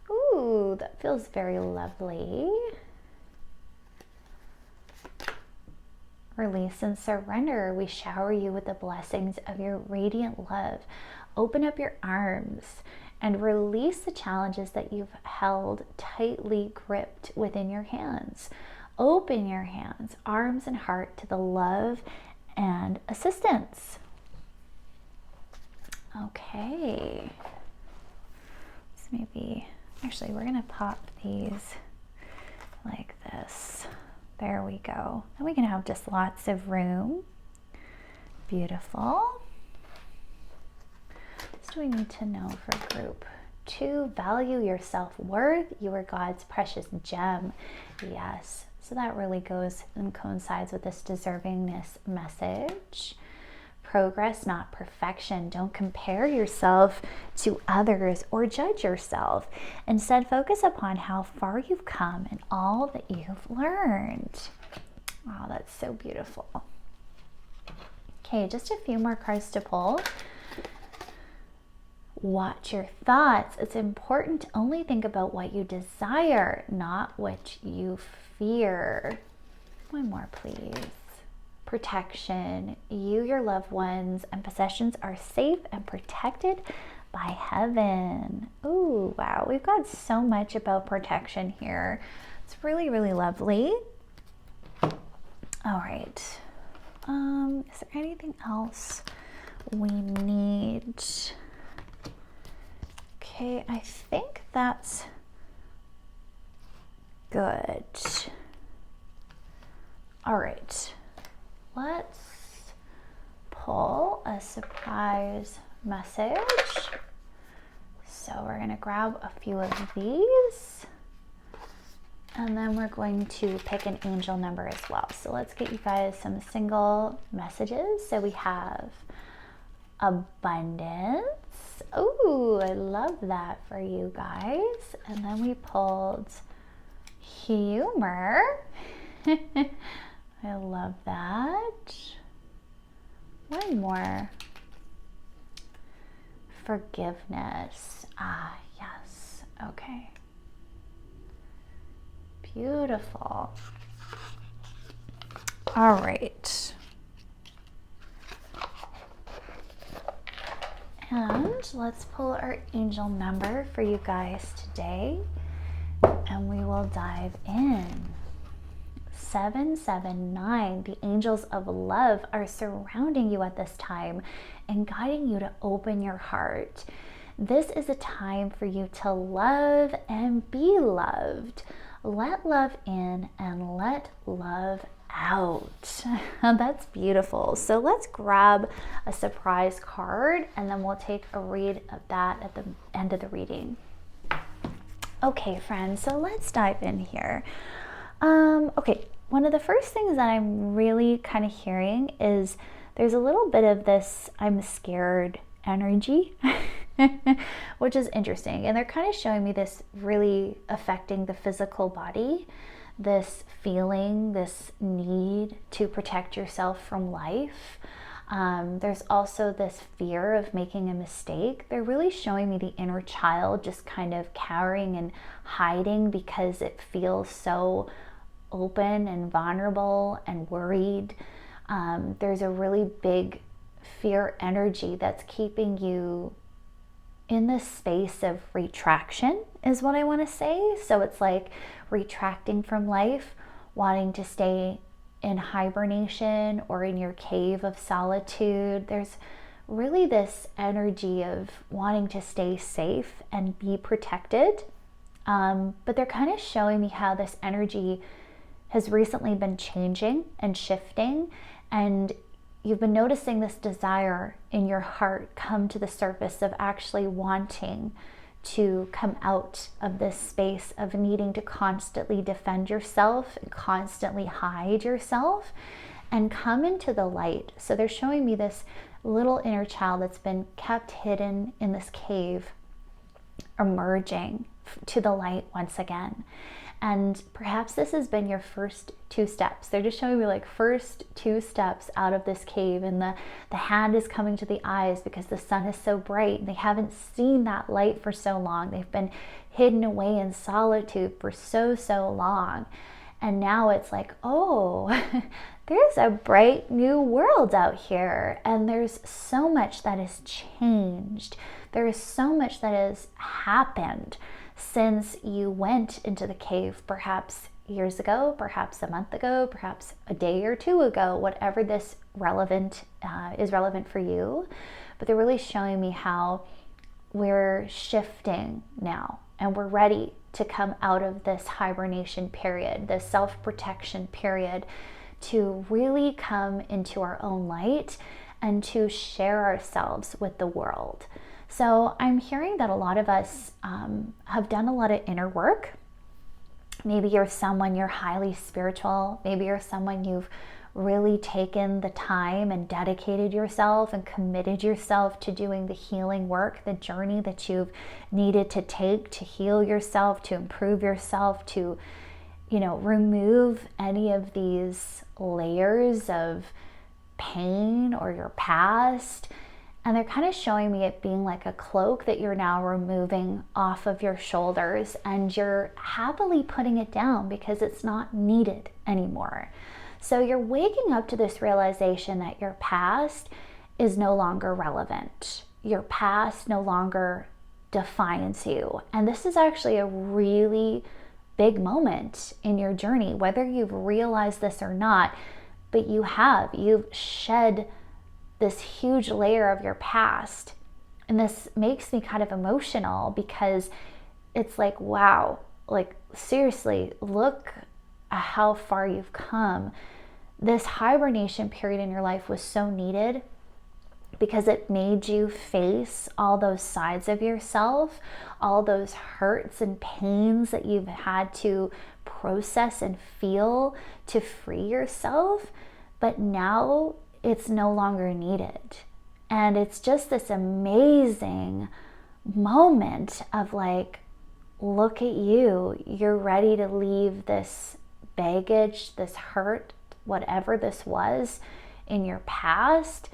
Ooh, that feels very lovely. Release and surrender. We shower you with the blessings of your radiant love. Open up your arms and release the challenges that you've held tightly gripped within your hands. Open your hands, arms, and heart to the love and assistance. Okay. So maybe, actually, we're going to pop these like this. There we go. And we can have just lots of room. Beautiful. What do we need to know for group 2? Value your self-worth. You are God's precious gem. Yes. So that really goes and coincides with this deservingness message. Progress, not perfection. Don't compare yourself to others or judge yourself. Instead, focus upon how far you've come and all that you've learned. Oh, that's so beautiful. Okay, just a few more cards to pull. Watch your thoughts. It's important to only think about what you desire, not what you fear. One more, please. Protection. You, your loved ones, and possessions are safe and protected by heaven. Ooh, wow. We've got so much about protection here. It's really, really lovely. All right. Is there anything else we need? Okay, I think that's good. All right. Let's pull a surprise message. So we're going to grab a few of these, and then we're going to pick an angel number as well. So let's get you guys some single messages. So we have abundance. Oh, I love that for you guys. And then we pulled humor. I love that. One more. Forgiveness. Ah, yes. Okay. Beautiful. All right. And let's pull our angel number for you guys today, and we will dive in. 779. The angels of love are surrounding you at this time and guiding you to open your heart. This is a time for you to love and be loved. Let love in and let love out. That's beautiful. So let's grab a surprise card, and then we'll take a read of that at the end of the reading. Okay, friends, so let's dive in here. Okay, one of the first things that I'm really kind of hearing is there's a little bit of this I'm scared energy, which is interesting. And they're kind of showing me this really affecting the physical body, this feeling, this need to protect yourself from life. There's also this fear of making a mistake. They're really showing me the inner child just kind of cowering and hiding because it feels so open and vulnerable and worried. There's a really big fear energy that's keeping you in this space of retraction is what I want to say. So it's like retracting from life, wanting to stay in hibernation or in your cave of solitude. There's really this energy of wanting to stay safe and be protected. But they're kind of showing me how this energy has recently been changing and shifting, and you've been noticing this desire in your heart come to the surface of actually wanting to come out of this space of needing to constantly defend yourself and constantly hide yourself and come into the light. So they're showing me this little inner child that's been kept hidden in this cave emerging to the light once again. And perhaps this has been your first 2 steps. They're just showing me like first 2 steps out of this cave, and the hand is coming to the eyes because the sun is so bright and they haven't seen that light for so long. They've been hidden away in solitude for so long. And now it's like, oh, there's a bright new world out here. And there's so much that has changed. There is so much that has happened since you went into the cave, perhaps years ago, perhaps a month ago, perhaps a day or 2 ago, whatever this is relevant for you. But they're really showing me how we're shifting now, and we're ready to come out of this hibernation period, this self-protection period, to really come into our own light and to share ourselves with the world. So I'm hearing that a lot of us have done a lot of inner work. Maybe you're someone you're highly spiritual. Maybe you're someone you've really taken the time and dedicated yourself and committed yourself to doing the healing work, the journey that you've needed to take to heal yourself, to improve yourself, to, remove any of these layers of pain or your past. And they're kind of showing me it being like a cloak that you're now removing off of your shoulders, and you're happily putting it down because it's not needed anymore. So you're waking up to this realization that your past is no longer relevant. Your past no longer defines you. And this is actually a really big moment in your journey, whether you've realized this or not, but you've shed this huge layer of your past. And this makes me kind of emotional because it's like, wow, like seriously, look at how far you've come. This hibernation period in your life was so needed because it made you face all those sides of yourself, all those hurts and pains that you've had to process and feel to free yourself. But now it's no longer needed. And it's just this amazing moment of like, look at you. You're ready to leave this baggage, this hurt, whatever this was in your past,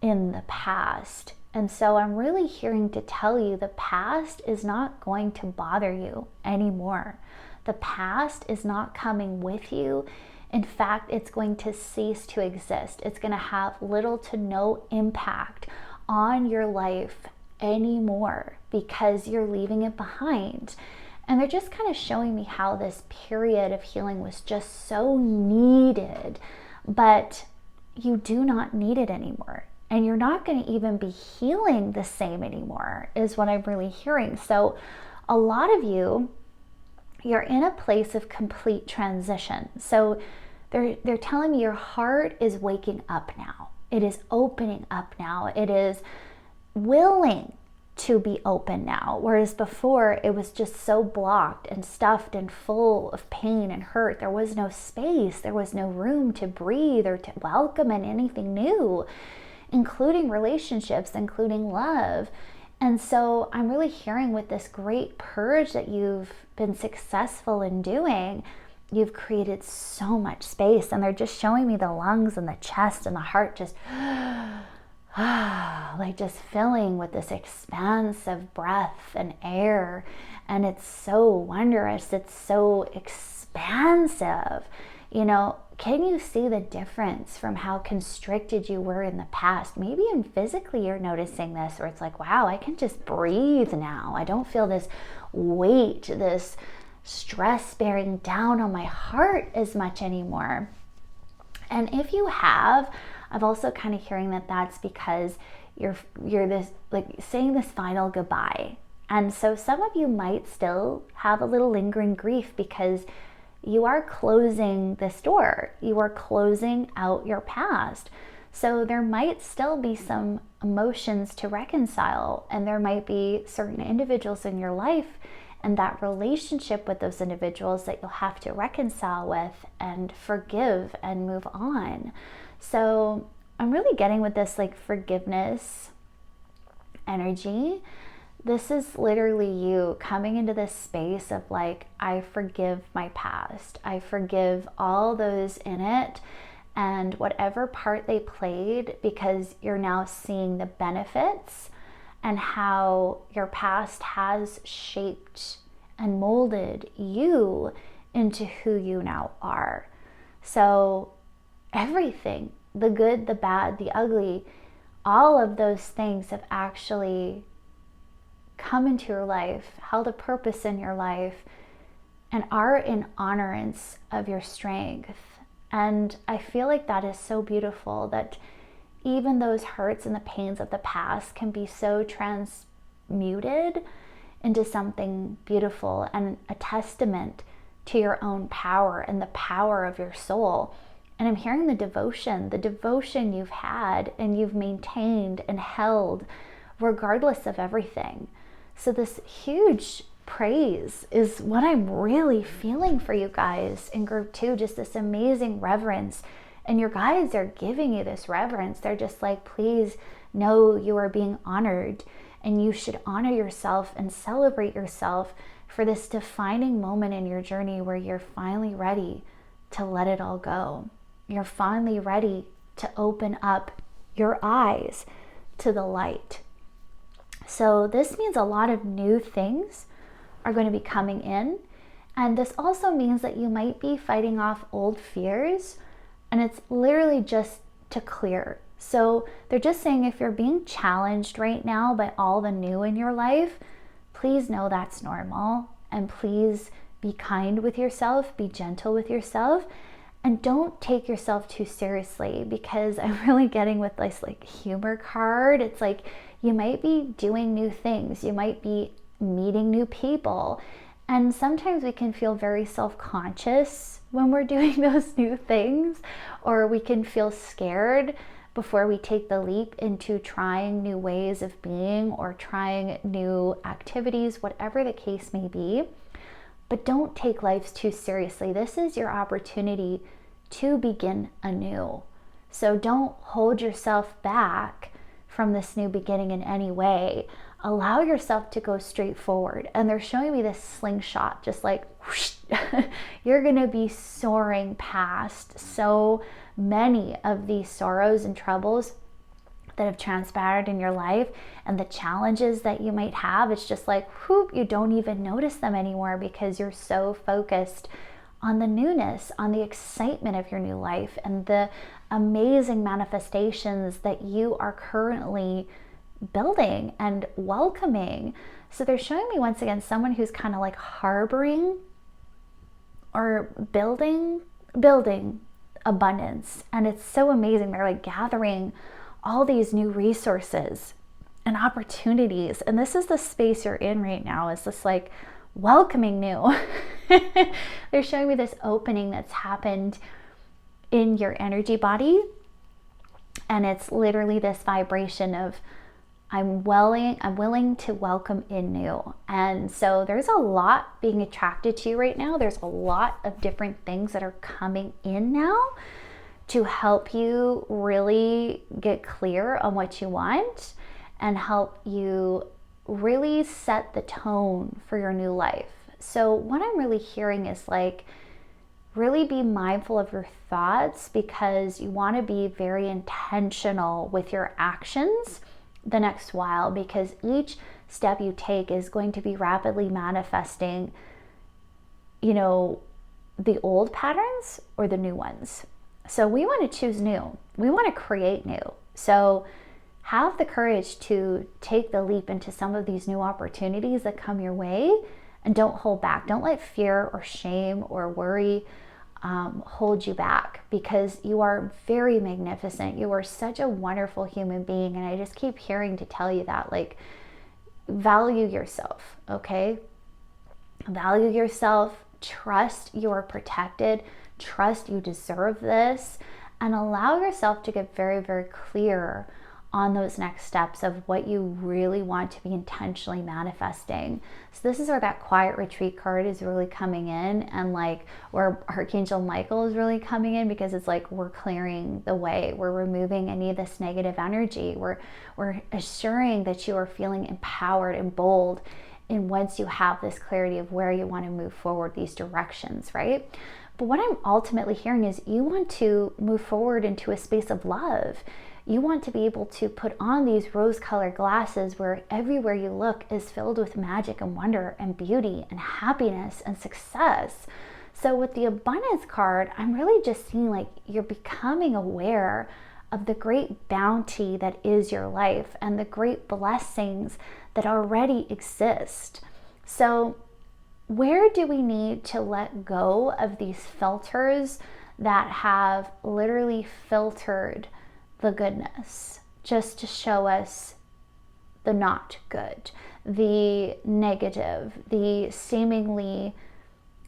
in the past. And so I'm really hearing to tell you the past is not going to bother you anymore. The past is not coming with you. In fact, it's going to cease to exist. It's going to have little to no impact on your life anymore because you're leaving it behind. And they're just kind of showing me how this period of healing was just so needed, but you do not need it anymore. And you're not going to even be healing the same anymore, is what I'm really hearing. So a lot of you, you're in a place of complete transition. So they're telling me your heart is waking up now. It is opening up now. It is willing to be open now. Whereas before it was just so blocked and stuffed and full of pain and hurt. There was no space. There was no room to breathe or to welcome in anything new, including relationships, including love. And so I'm really hearing with this great purge that you've been successful in doing, you've created so much space. And they're just showing me the lungs and the chest and the heart just like just filling with this expanse of breath and air. And it's so wondrous. It's so expansive. Can you see the difference from how constricted you were in the past? Maybe even physically you're noticing this, where it's like, wow, I can just breathe now. I don't feel this weight, this stress bearing down on my heart as much anymore. And if you have, I'm also kind of hearing that that's because you're this, like, saying this final goodbye. And so some of you might still have a little lingering grief because you are closing this door. You are closing out your past. So there might still be some emotions to reconcile, and there might be certain individuals in your life and that relationship with those individuals that you'll have to reconcile with and forgive and move on. So I'm really getting with this like forgiveness energy This is literally you coming into this space of like, I forgive my past. I forgive all those in it and whatever part they played, because you're now seeing the benefits and how your past has shaped and molded you into who you now are. So everything, the good, the bad, the ugly, all of those things have actually come into your life, held a purpose in your life, and are in honorance of your strength. And I feel like that is so beautiful, that even those hurts and the pains of the past can be so transmuted into something beautiful and a testament to your own power and the power of your soul. And I'm hearing the devotion you've had and you've maintained and held regardless of everything. So this huge praise is what I'm really feeling for you guys in group 2, just this amazing reverence. And your guides are giving you this reverence. They're just like, please know you are being honored, and you should honor yourself and celebrate yourself for this defining moment in your journey where you're finally ready to let it all go. You're finally ready to open up your eyes to the light. So this means a lot of new things are going to be coming in. And this also means that you might be fighting off old fears, and it's literally just to clear. So they're just saying, if you're being challenged right now by all the new in your life, please know that's normal. And please be kind with yourself, be gentle with yourself, and don't take yourself too seriously, because I'm really getting with this like humor card. It's like you might be doing new things, you might be meeting new people, and sometimes we can feel very self-conscious when we're doing those new things, or we can feel scared before we take the leap into trying new ways of being or trying new activities, whatever the case may be. But don't take life too seriously. This is your opportunity to begin anew. So don't hold yourself back from this new beginning in any way. Allow yourself to go straight forward. And they're showing me this slingshot, just like whoosh, you're gonna be soaring past so many of these sorrows and troubles that have transpired in your life, and the challenges that you might have. It's just like, whoop, you don't even notice them anymore because you're so focused on the newness, on the excitement of your new life and the amazing manifestations that you are currently building and welcoming. So they're showing me once again someone who's kind of like harboring or building abundance. And it's so amazing. They're like gathering all these new resources and opportunities. And this is the space you're in right now, is this like welcoming new. They're showing me this opening that's happened in your energy body. And it's literally this vibration of, I'm willing to welcome in new. And so there's a lot being attracted to you right now. There's a lot of different things that are coming in now to help you really get clear on what you want and help you really set the tone for your new life. So what I'm really hearing is like, really be mindful of your thoughts, because you want to be very intentional with your actions the next while, because each step you take is going to be rapidly manifesting, you know, the old patterns or the new ones. So we want to choose new. We want to create new. So have the courage to take the leap into some of these new opportunities that come your way, and don't hold back. Don't let fear or shame or worry hold you back, because you are very magnificent. You are such a wonderful human being. And I just keep hearing to tell you that, like, value yourself, okay? Value yourself, trust you are protected, trust you deserve this, and allow yourself to get very, very clear on those next steps of what you really want to be intentionally manifesting. So this is where that quiet retreat card is really coming in, and like where Archangel Michael is really coming in, because it's like we're clearing the way, we're removing any of this negative energy, we're assuring that you are feeling empowered and bold. And once you have this clarity of where you want to move forward, these directions, right? But what I'm ultimately hearing is you want to move forward into a space of love. You want to be able to put on these rose-colored glasses where everywhere you look is filled with magic and wonder and beauty and happiness and success. So with the abundance card, I'm really just seeing like you're becoming aware of the great bounty that is your life and the great blessings that already exist. So where do we need to let go of these filters that have literally filtered the goodness just to show us the not good, the negative, the seemingly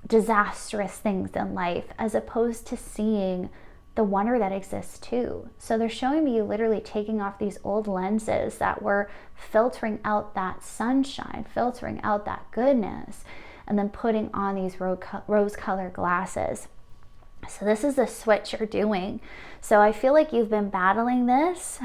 disastrous things in life, as opposed to seeing the wonder that exists too? So they're showing me you literally taking off these old lenses that were filtering out that sunshine, filtering out that goodness, and then putting on these rose-colored glasses. So this is the switch you're doing. So I feel like you've been battling this.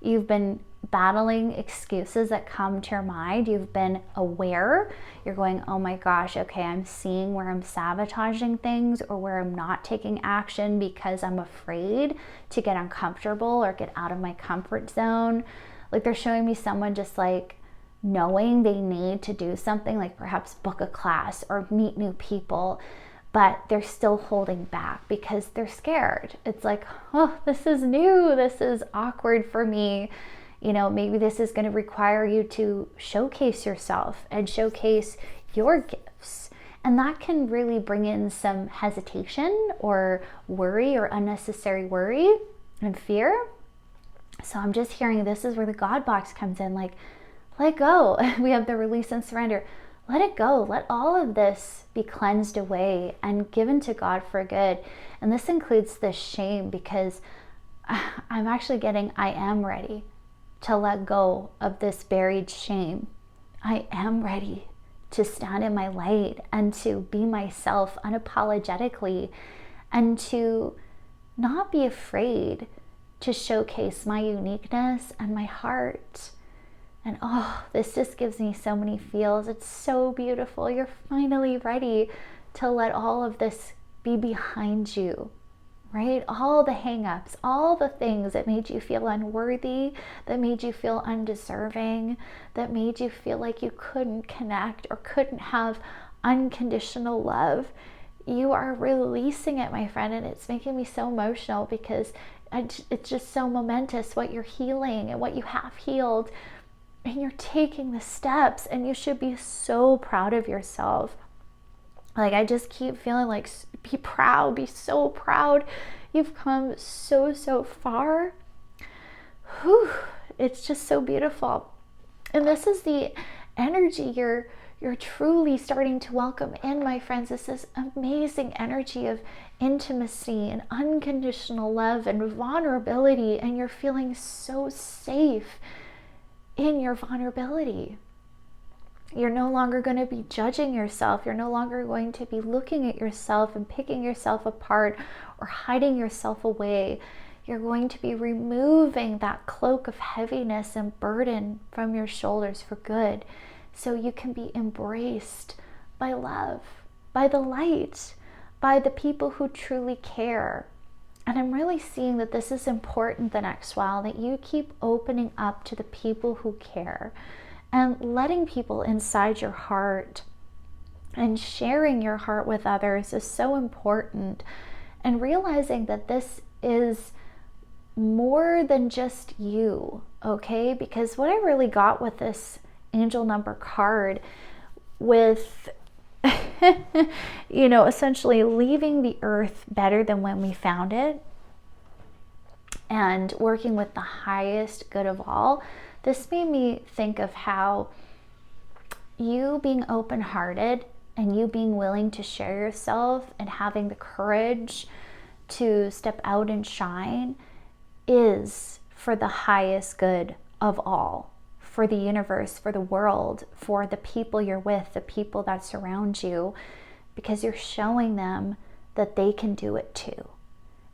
You've been battling excuses that come to your mind. You've been aware. You're going, oh my gosh, okay, I'm seeing where I'm sabotaging things or where I'm not taking action because I'm afraid to get uncomfortable or get out of my comfort zone. Like they're showing me someone just like knowing they need to do something, like perhaps book a class or meet new people, but they're still holding back because they're scared. It's like, oh, this is new. This is awkward for me. You know, maybe this is going to require you to showcase yourself and showcase your gifts. And that can really bring in some hesitation or worry or unnecessary worry and fear. So I'm just hearing this is where the God box comes in, like, let go. We have the release and surrender. Let it go. Let all of this be cleansed away and given to God for good. And this includes the shame, because I'm actually getting, I am ready to let go of this buried shame. I am ready to stand in my light and to be myself unapologetically and to not be afraid to showcase my uniqueness and my heart. And oh, this just gives me so many feels. It's so beautiful. You're finally ready to let all of this be behind you, right? All the hang-ups, all the things that made you feel unworthy, that made you feel undeserving, that made you feel like you couldn't connect or couldn't have unconditional love. You are releasing it, my friend, and it's making me so emotional because it's just so momentous what you're healing and what you have healed. And you're taking the steps, and you should be so proud of yourself. Like, I just keep feeling like, be proud, be so proud. You've come so, so far. Whew, it's just so beautiful. And this is the energy you're truly starting to welcome in, my friends. This is amazing energy of intimacy and unconditional love and vulnerability, and you're feeling so safe in your vulnerability. You're no longer going to be judging yourself. You're no longer going to be looking at yourself and picking yourself apart or hiding yourself away. You're going to be removing that cloak of heaviness and burden from your shoulders for good, so you can be embraced by love, by the light, by the people who truly care. And I'm really seeing that this is important the next while, that you keep opening up to the people who care and letting people inside your heart and sharing your heart with others is so important. And realizing that this is more than just you, okay? Because what I really got with this angel number card, with essentially leaving the earth better than when we found it and working with the highest good of all, this made me think of how you being open-hearted and you being willing to share yourself and having the courage to step out and shine is for the highest good of all, for the universe, for the world, for the people you're with, the people that surround you, because you're showing them that they can do it too.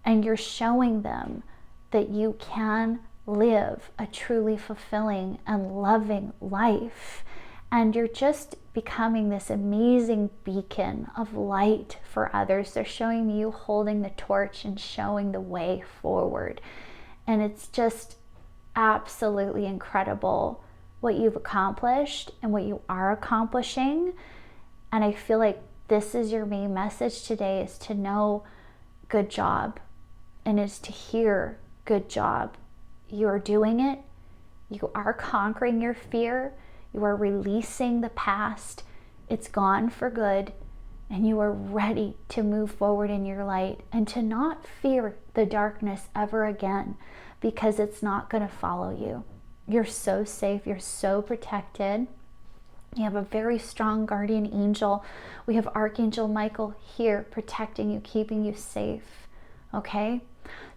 And you're showing them that you can live a truly fulfilling and loving life. And you're just becoming this amazing beacon of light for others. They're showing you holding the torch and showing the way forward. And it's just absolutely incredible what you've accomplished and what you are accomplishing. And I feel like this is your main message today, is to know good job, and is to hear good job. You are doing it. You are conquering your fear. You are releasing the past. It's gone for good. And you are ready to move forward in your light and to not fear the darkness ever again, because it's not going to follow you. You're so safe. You're so protected. You have a very strong guardian angel. We have Archangel Michael here protecting you, keeping you safe. Okay?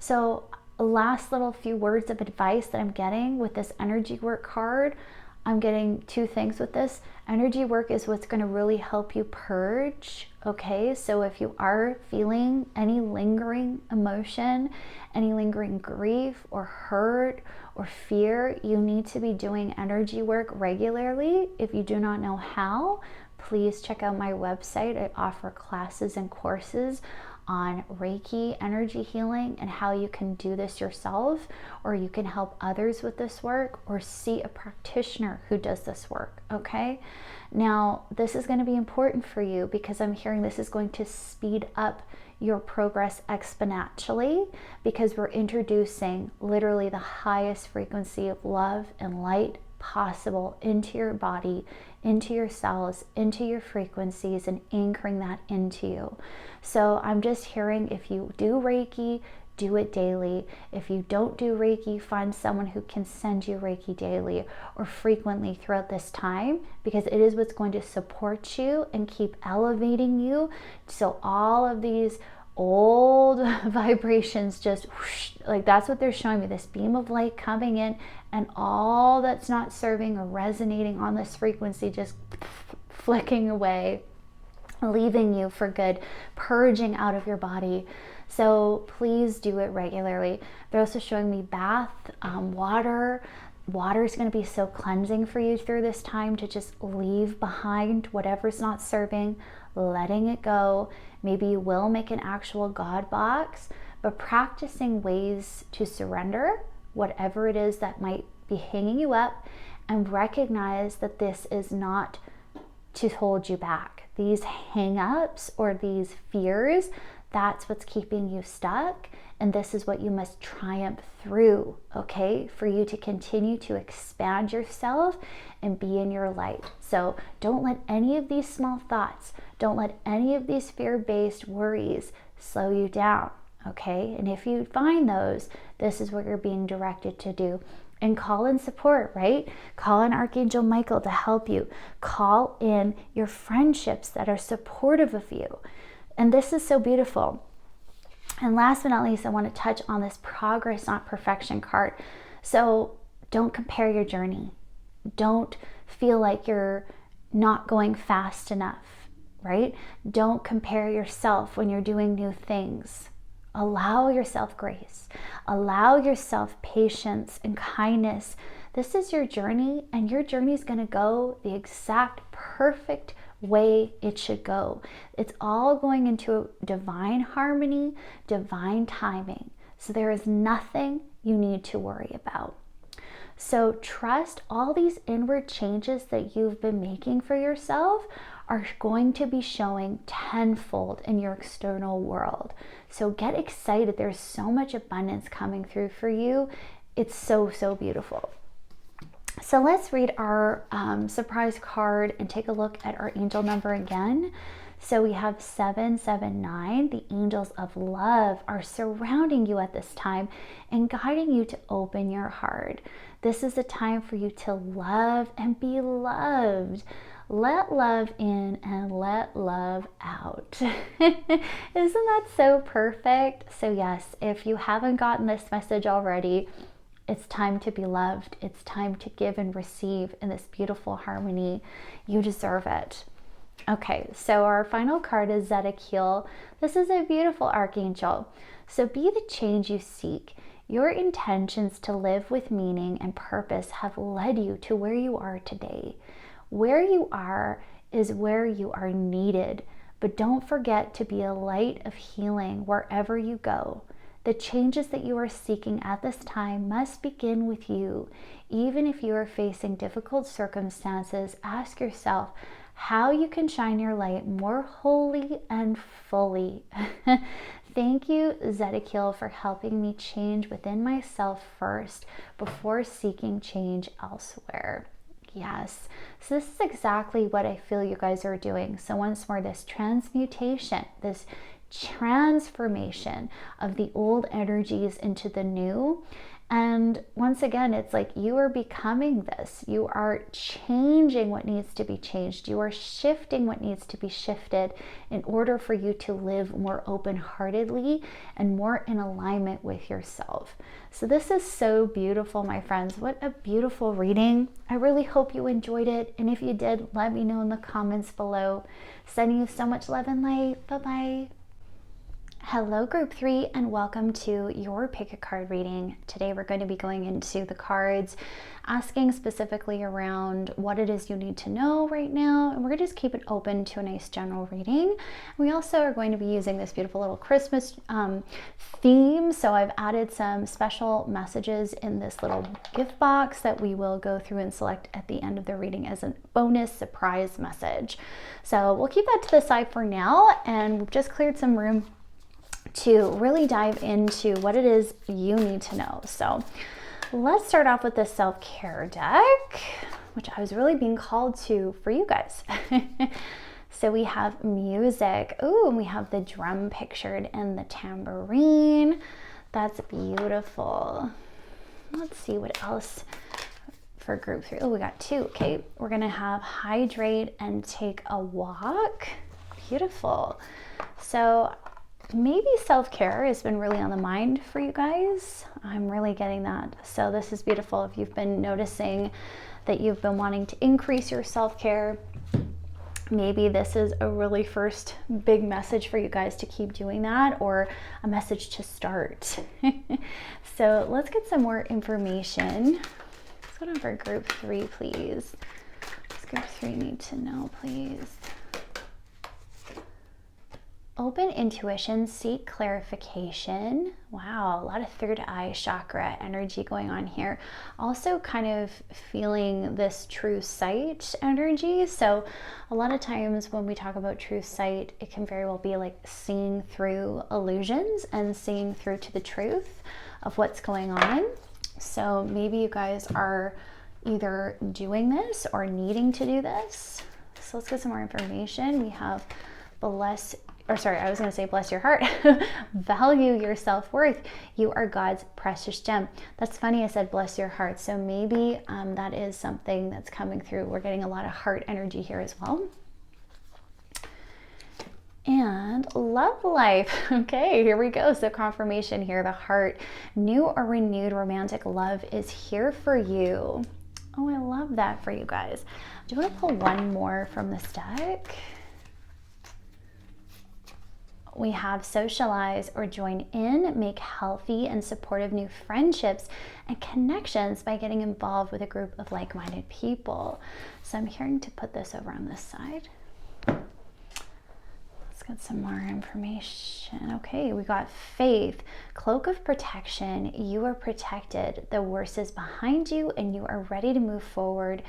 So last little few words of advice that I'm getting with this energy work card. I'm getting two things with this. Energy work is what's going to really help you purge. Okay, so if you are feeling any lingering emotion, any lingering grief or hurt or fear, you need to be doing energy work regularly. If you do not know how, please check out my website. I offer classes and courses on Reiki energy healing and how you can do this yourself, or you can help others with this work, or see a practitioner who does this work. Okay, now this is going to be important for you because I'm hearing this is going to speed up your progress exponentially, because we're introducing literally the highest frequency of love and light possible into your body, into your cells, into your frequencies, and anchoring that into you. So I'm just hearing, if you do Reiki, do it daily. If you don't do Reiki, find someone who can send you Reiki daily or frequently throughout this time, because it is what's going to support you and keep elevating you. So all of these old vibrations just whoosh, like that's what they're showing me, this beam of light coming in, and all that's not serving or resonating on this frequency just flicking away, leaving you for good, purging out of your body. So please do it regularly. They're also showing me bath, water. Water is going to be so cleansing for you through this time, to just leave behind whatever's not serving, letting it go. Maybe you will make an actual God box, but practicing ways to surrender whatever it is that might be hanging you up, and recognize that this is not to hold you back. These hang-ups or these fears, that's what's keeping you stuck. And this is what you must triumph through, okay? For you to continue to expand yourself and be in your light. So don't let any of these small thoughts, don't let any of these fear-based worries slow you down, okay? And if you find those, this is what you're being directed to do. And call in support, right? Call in Archangel Michael to help you. Call in your friendships that are supportive of you. And this is so beautiful. And last but not least, I want to touch on this progress, not perfection card. So don't compare your journey. Don't feel like you're not going fast enough, right? Don't compare yourself when you're doing new things. Allow yourself grace. Allow yourself patience and kindness. This is your journey, and your journey is going to go the exact perfect way it should go. It's all going into divine harmony, divine timing. So there is nothing you need to worry about. So trust all these inward changes that you've been making for yourself are going to be showing tenfold in your external world. So get excited. There's so much abundance coming through for you. It's so, so beautiful. So let's read our surprise card and take a look at our angel number again. So we have 779. The angels of love are surrounding you at this time and guiding you to open your heart. This is a time for you to love and be loved. Let love in and let love out. Isn't that so perfect? So yes, if you haven't gotten this message already, It's time to be loved. It's time to give and receive in this beautiful harmony. You deserve it. Okay, so our final card is Zedekiel. This is a beautiful archangel. So be the change you seek. Your intentions to live with meaning and purpose have led you to where you are today. Where you are is where you are needed, but don't forget to be a light of healing wherever you go. The changes that you are seeking at this time must begin with you. Even if you are facing difficult circumstances, ask yourself how you can shine your light more wholly and fully. Thank you, Zedekiel, for helping me change within myself first before seeking change elsewhere. Yes, so this is exactly what I feel you guys are doing. So once more, this transmutation, this transformation of the old energies into the new. And once again, it's like you are becoming this. You are changing what needs to be changed. You are shifting what needs to be shifted in order for you to live more open-heartedly and more in alignment with yourself. So this is so beautiful, my friends. What a beautiful reading. I really hope you enjoyed it. And if you did, let me know in the comments below. Sending you so much love and light. Bye-bye. Hello group 3 and welcome to your pick a card reading. Today we're going to be going into the cards, asking specifically around what it is you need to know right now, and we're going to just keep it open to a nice general reading. We also are going to be using this beautiful little Christmas theme, so I've added some special messages in this little gift box that we will go through and select at the end of the reading as a bonus surprise message. So we'll keep that to the side for now, and we've just cleared some room to really dive into what it is you need to know. So let's start off with the self-care deck, which I was really being called to for you guys. So we have music. Ooh, and we have the drum pictured and the tambourine. That's beautiful. Let's see what else for group 3. Oh, we got 2. Okay, we're gonna have hydrate and take a walk. Beautiful. So maybe self-care has been really on the mind for you guys. I'm really getting that. So this is beautiful. If you've been noticing that you've been wanting to increase your self-care, maybe this is a really first big message for you guys to keep doing that, or a message to start. So let's get some more information. Let's go down for group 3, please. What's group 3 need to know, please? Open intuition, seek clarification. Wow, a lot of third eye chakra energy going on here. Also kind of feeling this true sight energy. So a lot of times when we talk about true sight, it can very well be like seeing through illusions and seeing through to the truth of what's going on. So maybe you guys are either doing this or needing to do this. So let's get some more information. We have bless your heart. Value your self-worth. You are God's precious gem. That's funny, I said bless your heart. So maybe that is something that's coming through. We're getting a lot of heart energy here as well. And love life. Okay, here we go. So confirmation here, the heart. New or renewed romantic love is here for you. Oh, I love that for you guys. Do you want to pull one more from this deck? We have socialize or join in, make healthy and supportive new friendships and connections by getting involved with a group of like-minded people. So I'm hearing to put this over on this side. Let's get some more information. Okay, we got faith, cloak of protection. You are protected. The worst is behind you and you are ready to move forward,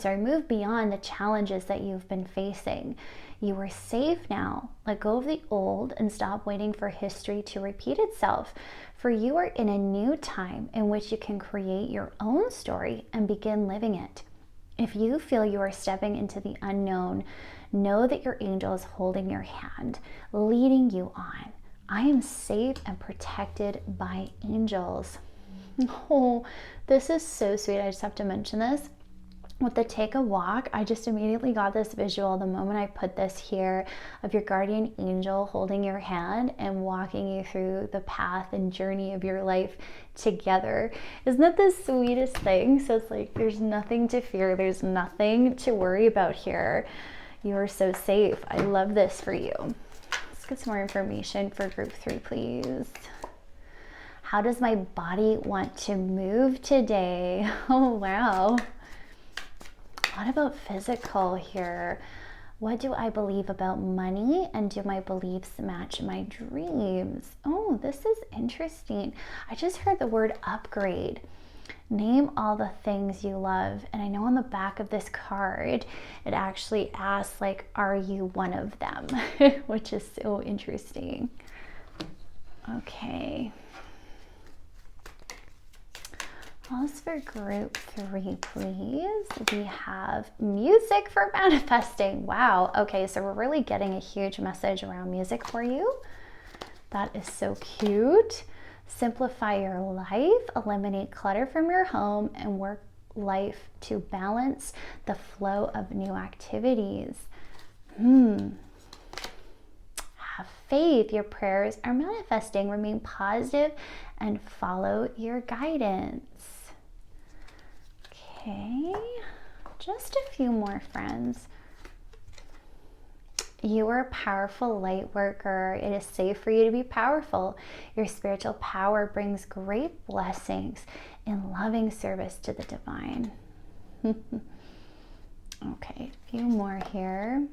move beyond the challenges that you've been facing. You are safe now. Let go of the old and stop waiting for history to repeat itself. For you are in a new time in which you can create your own story and begin living it. If you feel you are stepping into the unknown, know that your angel is holding your hand, leading you on. I am safe and protected by angels. Oh, this is so sweet. I just have to mention this. with the take a walk, I just immediately got this visual the moment I put this here of your guardian angel holding your hand and walking you through the path and journey of your life together. Isn't that the sweetest thing? So it's like, there's nothing to fear. There's nothing to worry about here. You are so safe. I love this for you. Let's get some more information for group 3, please. How does my body want to move today? Oh, wow. What about physical here? What do I believe about money, and do my beliefs match my dreams? Oh, this is interesting. I just heard the word upgrade. Name all the things you love. And I know on the back of this card, it actually asks, like, are you one of them? Which is so interesting. Okay. As for group 3, please, we have music for manifesting. Wow. Okay, so we're really getting a huge message around music for you. That is so cute. Simplify your life, eliminate clutter from your home, and work life to balance the flow of new activities. Have faith. Your prayers are manifesting. Remain positive and follow your guidance. Okay, just a few more, friends. You are a powerful light worker. It is safe for you to be powerful. Your spiritual power brings great blessings in loving service to the divine. Okay, a few more here.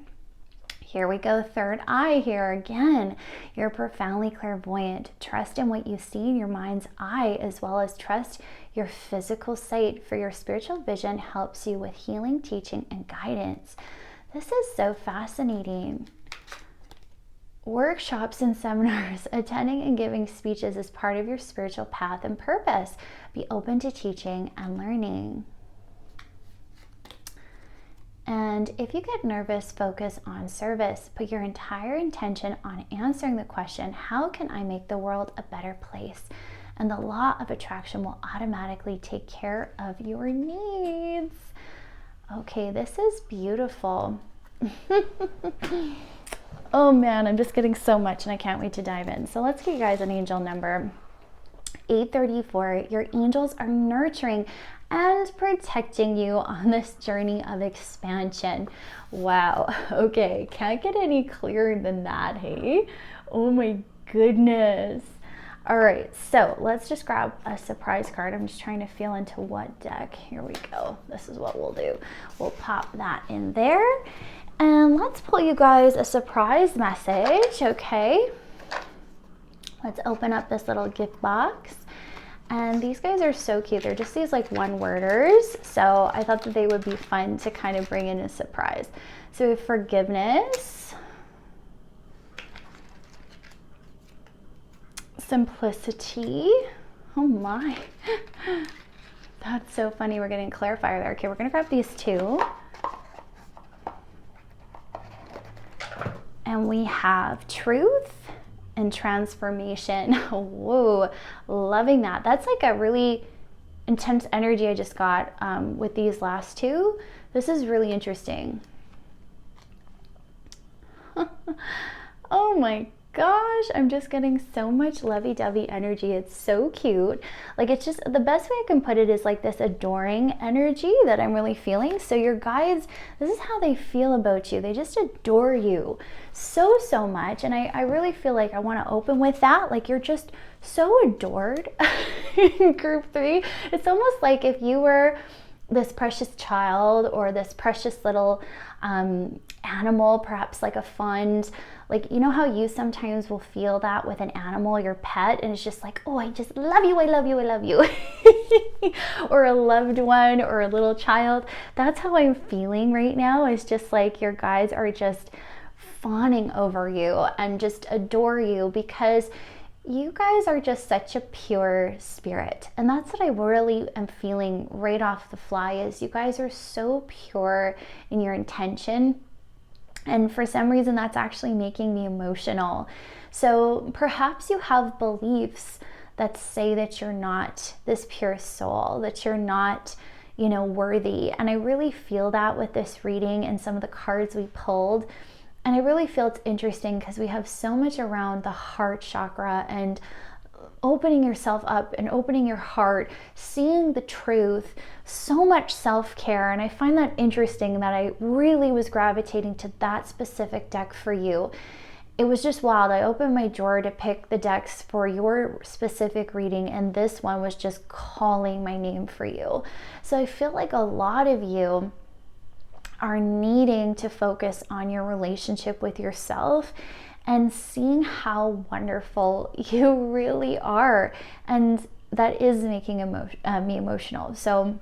Here we go, third eye here again. You're profoundly clairvoyant. Trust in what you see in your mind's eye, as well as trust your physical sight, for your spiritual vision helps you with healing, teaching, and guidance. This is so fascinating. Workshops and seminars, attending and giving speeches is part of your spiritual path and purpose. Be open to teaching and learning. And if you get nervous, focus on service. Put your entire intention on answering the question, how can I make the world a better place? And the law of attraction will automatically take care of your needs. Okay, this is beautiful. Oh man, I'm just getting so much and I can't wait to dive in. So let's get you guys an angel number 834. Your angels are nurturing and protecting you on this journey of expansion. Wow. Okay, can't get any clearer than that, hey? Oh my goodness. All right, so let's just grab a surprise card. I'm just trying to feel into what deck. Here we go. This is what we'll do. We'll pop that in there. And let's pull you guys a surprise message, okay? Let's open up this little gift box. And these guys are so cute. They're just these like one-worders. So I thought that they would be fun to kind of bring in a surprise. So we have forgiveness, simplicity. Oh my. That's so funny. We're getting a clarifier there. Okay, we're going to grab these two. And we have truth and transformation. Whoa, loving that. That's like a really intense energy I just got with these last two. This is really interesting. Oh my gosh, I'm just getting so much lovey-dovey energy. It's so cute. Like, it's just, the best way I can put it is like this adoring energy that I'm really feeling. So your guides, this is how they feel about you. They just adore you so much. And I really feel like I want to open with that. Like, you're just so adored in group 3. It's almost like if you were this precious child or this precious little animal, perhaps like a fund. Like, you know how you sometimes will feel that with an animal, your pet, and it's just like, oh, I just love you, I love you, I love you. Or a loved one or a little child. That's how I'm feeling right now. It's just like your guides are just fawning over you and just adore you, because you guys are just such a pure spirit. And that's what I really am feeling right off the fly, is you guys are so pure in your intention. And for some reason, that's actually making me emotional. So perhaps you have beliefs that say that you're not this pure soul, that you're not, worthy. And I really feel that with this reading and some of the cards we pulled. And I really feel it's interesting because we have so much around the heart chakra and opening yourself up and opening your heart, seeing the truth, so much self-care. And I find that interesting that I really was gravitating to that specific deck for you. It was just wild. I opened my drawer to pick the decks for your specific reading, and this one was just calling my name for you. So I feel like a lot of you are needing to focus on your relationship with yourself and seeing how wonderful you really are. And that is making me emotional. So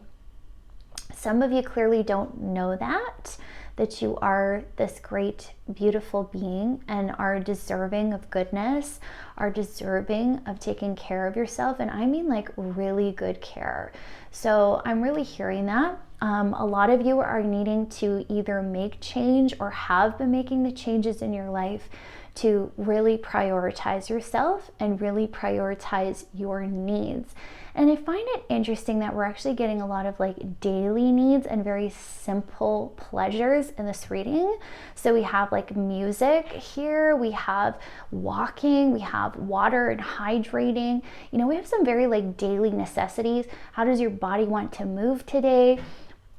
some of you clearly don't know that you are this great, beautiful being and are deserving of goodness, are deserving of taking care of yourself. And I mean like really good care. So I'm really hearing that. A lot of you are needing to either make change or have been making the changes in your life to really prioritize yourself and really prioritize your needs. And I find it interesting that we're actually getting a lot of like daily needs and very simple pleasures in this reading. So we have like music here, we have walking, we have water and hydrating. We have some very like daily necessities. How does your body want to move today?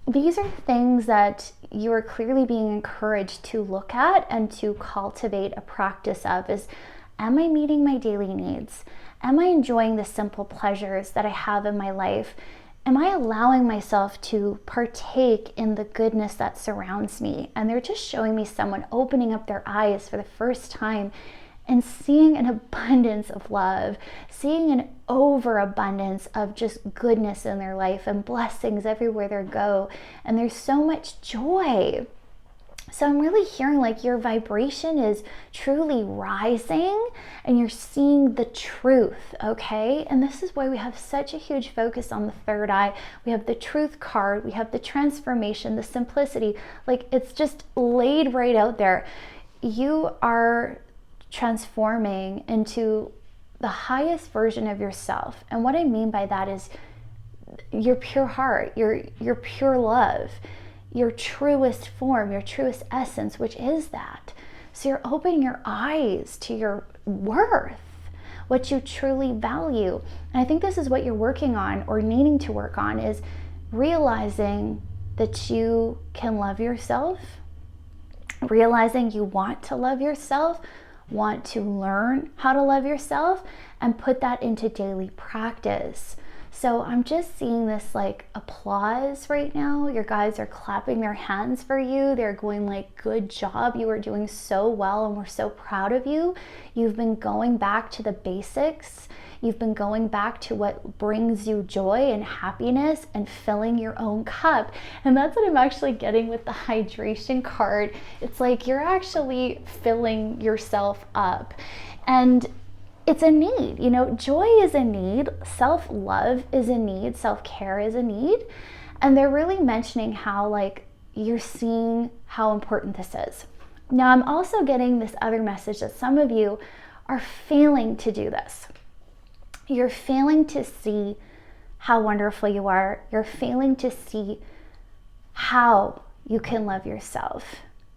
These are things that you are clearly being encouraged to look at and to cultivate a practice of is, am I meeting my daily needs? Am I enjoying the simple pleasures that I have in my life? Am I allowing myself to partake in the goodness that surrounds me? And they're just showing me someone opening up their eyes for the first time and seeing an abundance of love, seeing an overabundance of just goodness in their life and blessings everywhere they go. And there's so much joy. So I'm really hearing like your vibration is truly rising and you're seeing the truth, okay? And this is why we have such a huge focus on the third eye. We have the truth card, we have the transformation, the simplicity. Like it's just laid right out there. You are transforming into the highest version of yourself. And what I mean by that is your pure heart, your pure love, your truest form, your truest essence, which is that. So you're opening your eyes to your worth, what you truly value. And I think this is what you're working on or needing to work on, is realizing that you can love yourself, realizing you want to love yourself, want to learn how to love yourself, and put that into daily practice. So I'm just seeing this like applause right now. Your guys are clapping their hands for you. They're going like, good job. You are doing so well and we're so proud of you. You've been going back to the basics. You've been going back to what brings you joy and happiness and filling your own cup. And that's what I'm actually getting with the hydration card. It's like you're actually filling yourself up. And it's a need, joy is a need, self-love is a need, self-care is a need. And they're really mentioning how like you're seeing how important this is. Now I'm also getting this other message that some of you are failing to do this. You're failing to see how wonderful you are. You're failing to see how you can love yourself.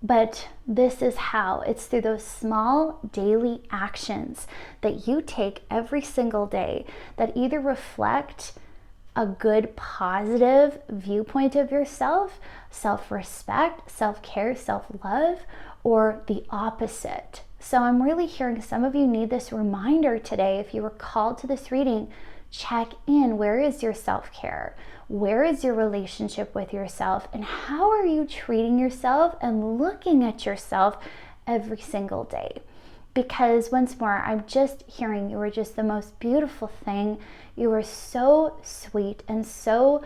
But this is how. It's through those small daily actions that you take every single day that either reflect a good, positive viewpoint of yourself, self-respect, self-care, self-love, or the opposite. So I'm really hearing some of you need this reminder today. If you were called to this reading, check in. Where is your self-care? Where is your relationship with yourself? And how are you treating yourself and looking at yourself every single day? Because once more, I'm just hearing you are just the most beautiful thing. You are so sweet and so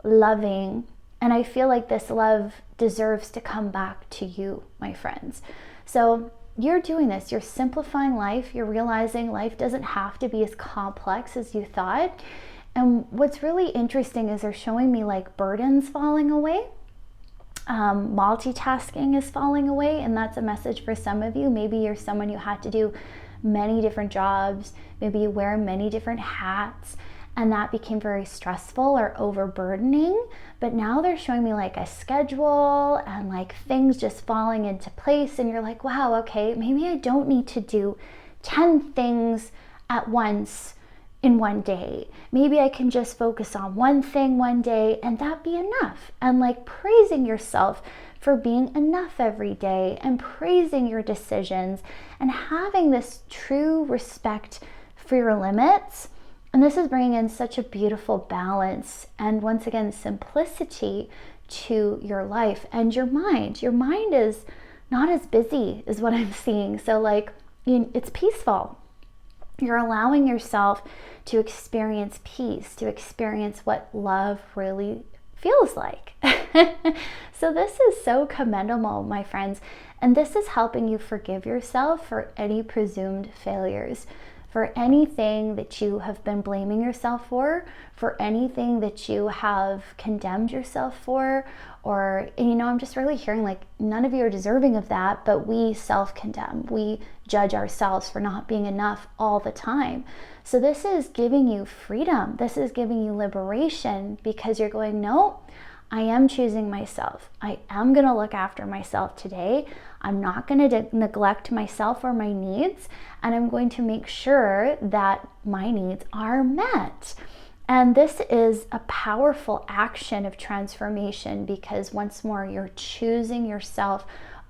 loving. And I feel like this love deserves to come back to you, my friends. So you're doing this. You're simplifying life. You're realizing life doesn't have to be as complex as you thought. And what's really interesting is they're showing me like burdens falling away. Multitasking is falling away, and that's a message for some of you. Maybe you're someone who had to do many different jobs. Maybe you wear many different hats. and that became very stressful or overburdening. But now they're showing me like a schedule and like things just falling into place, and you're like, wow, okay, maybe I don't need to do 10 things at once in one day. Maybe I can just focus on one thing one day and that be enough. And like praising yourself for being enough every day, and praising your decisions, and having this true respect for your limits. And this is bringing in such a beautiful balance and, once again, simplicity to your life and your mind. Your mind is not as busy is what I'm seeing. So like it's peaceful. You're allowing yourself to experience peace, to experience what love really feels like. So this is so commendable, my friends. And this is helping you forgive yourself for any presumed failures, for anything that you have been blaming yourself for anything that you have condemned yourself for, or, I'm just really hearing like none of you are deserving of that, but we self-condemn. We judge ourselves for not being enough all the time. So this is giving you freedom. This is giving you liberation, because you're going, no, I am choosing myself. I am going to look after myself today. I'm not going to neglect myself or my needs, and I'm going to make sure that my needs are met. And this is a powerful action of transformation, because once more, you're choosing yourself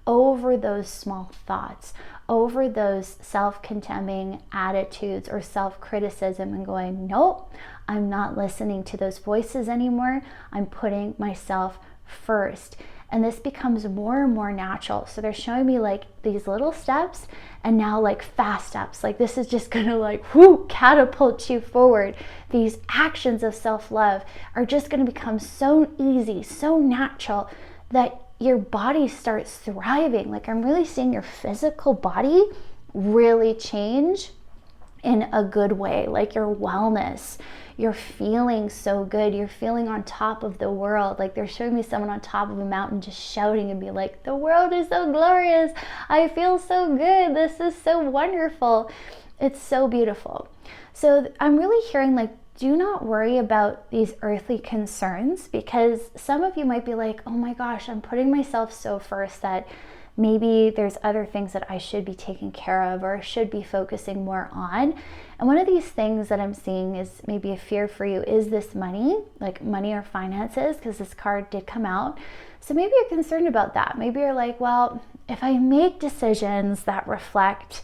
over those small thoughts, over those self-condemning attitudes or self-criticism, and going, nope, I'm not listening to those voices anymore. I'm putting myself first. And this becomes more and more natural. So they're showing me like these little steps, and now like fast steps. Like this is just gonna like catapult you forward. These actions of self-love are just gonna become so easy, so natural, that your body starts thriving. Like I'm really seeing your physical body really change in a good way, like your wellness. You're feeling so good. You're feeling on top of the world. Like they're showing me someone on top of a mountain just shouting and be like, the world is so glorious. I feel so good. This is so wonderful. It's so beautiful. So I'm really hearing like, do not worry about these earthly concerns, because some of you might be like, oh my gosh, I'm putting myself so first that maybe there's other things that I should be taking care of or should be focusing more on. And one of these things that I'm seeing is maybe a fear for you is this money, like money or finances, because this card did come out. So maybe you're concerned about that. Maybe you're like, well, if I make decisions that reflect,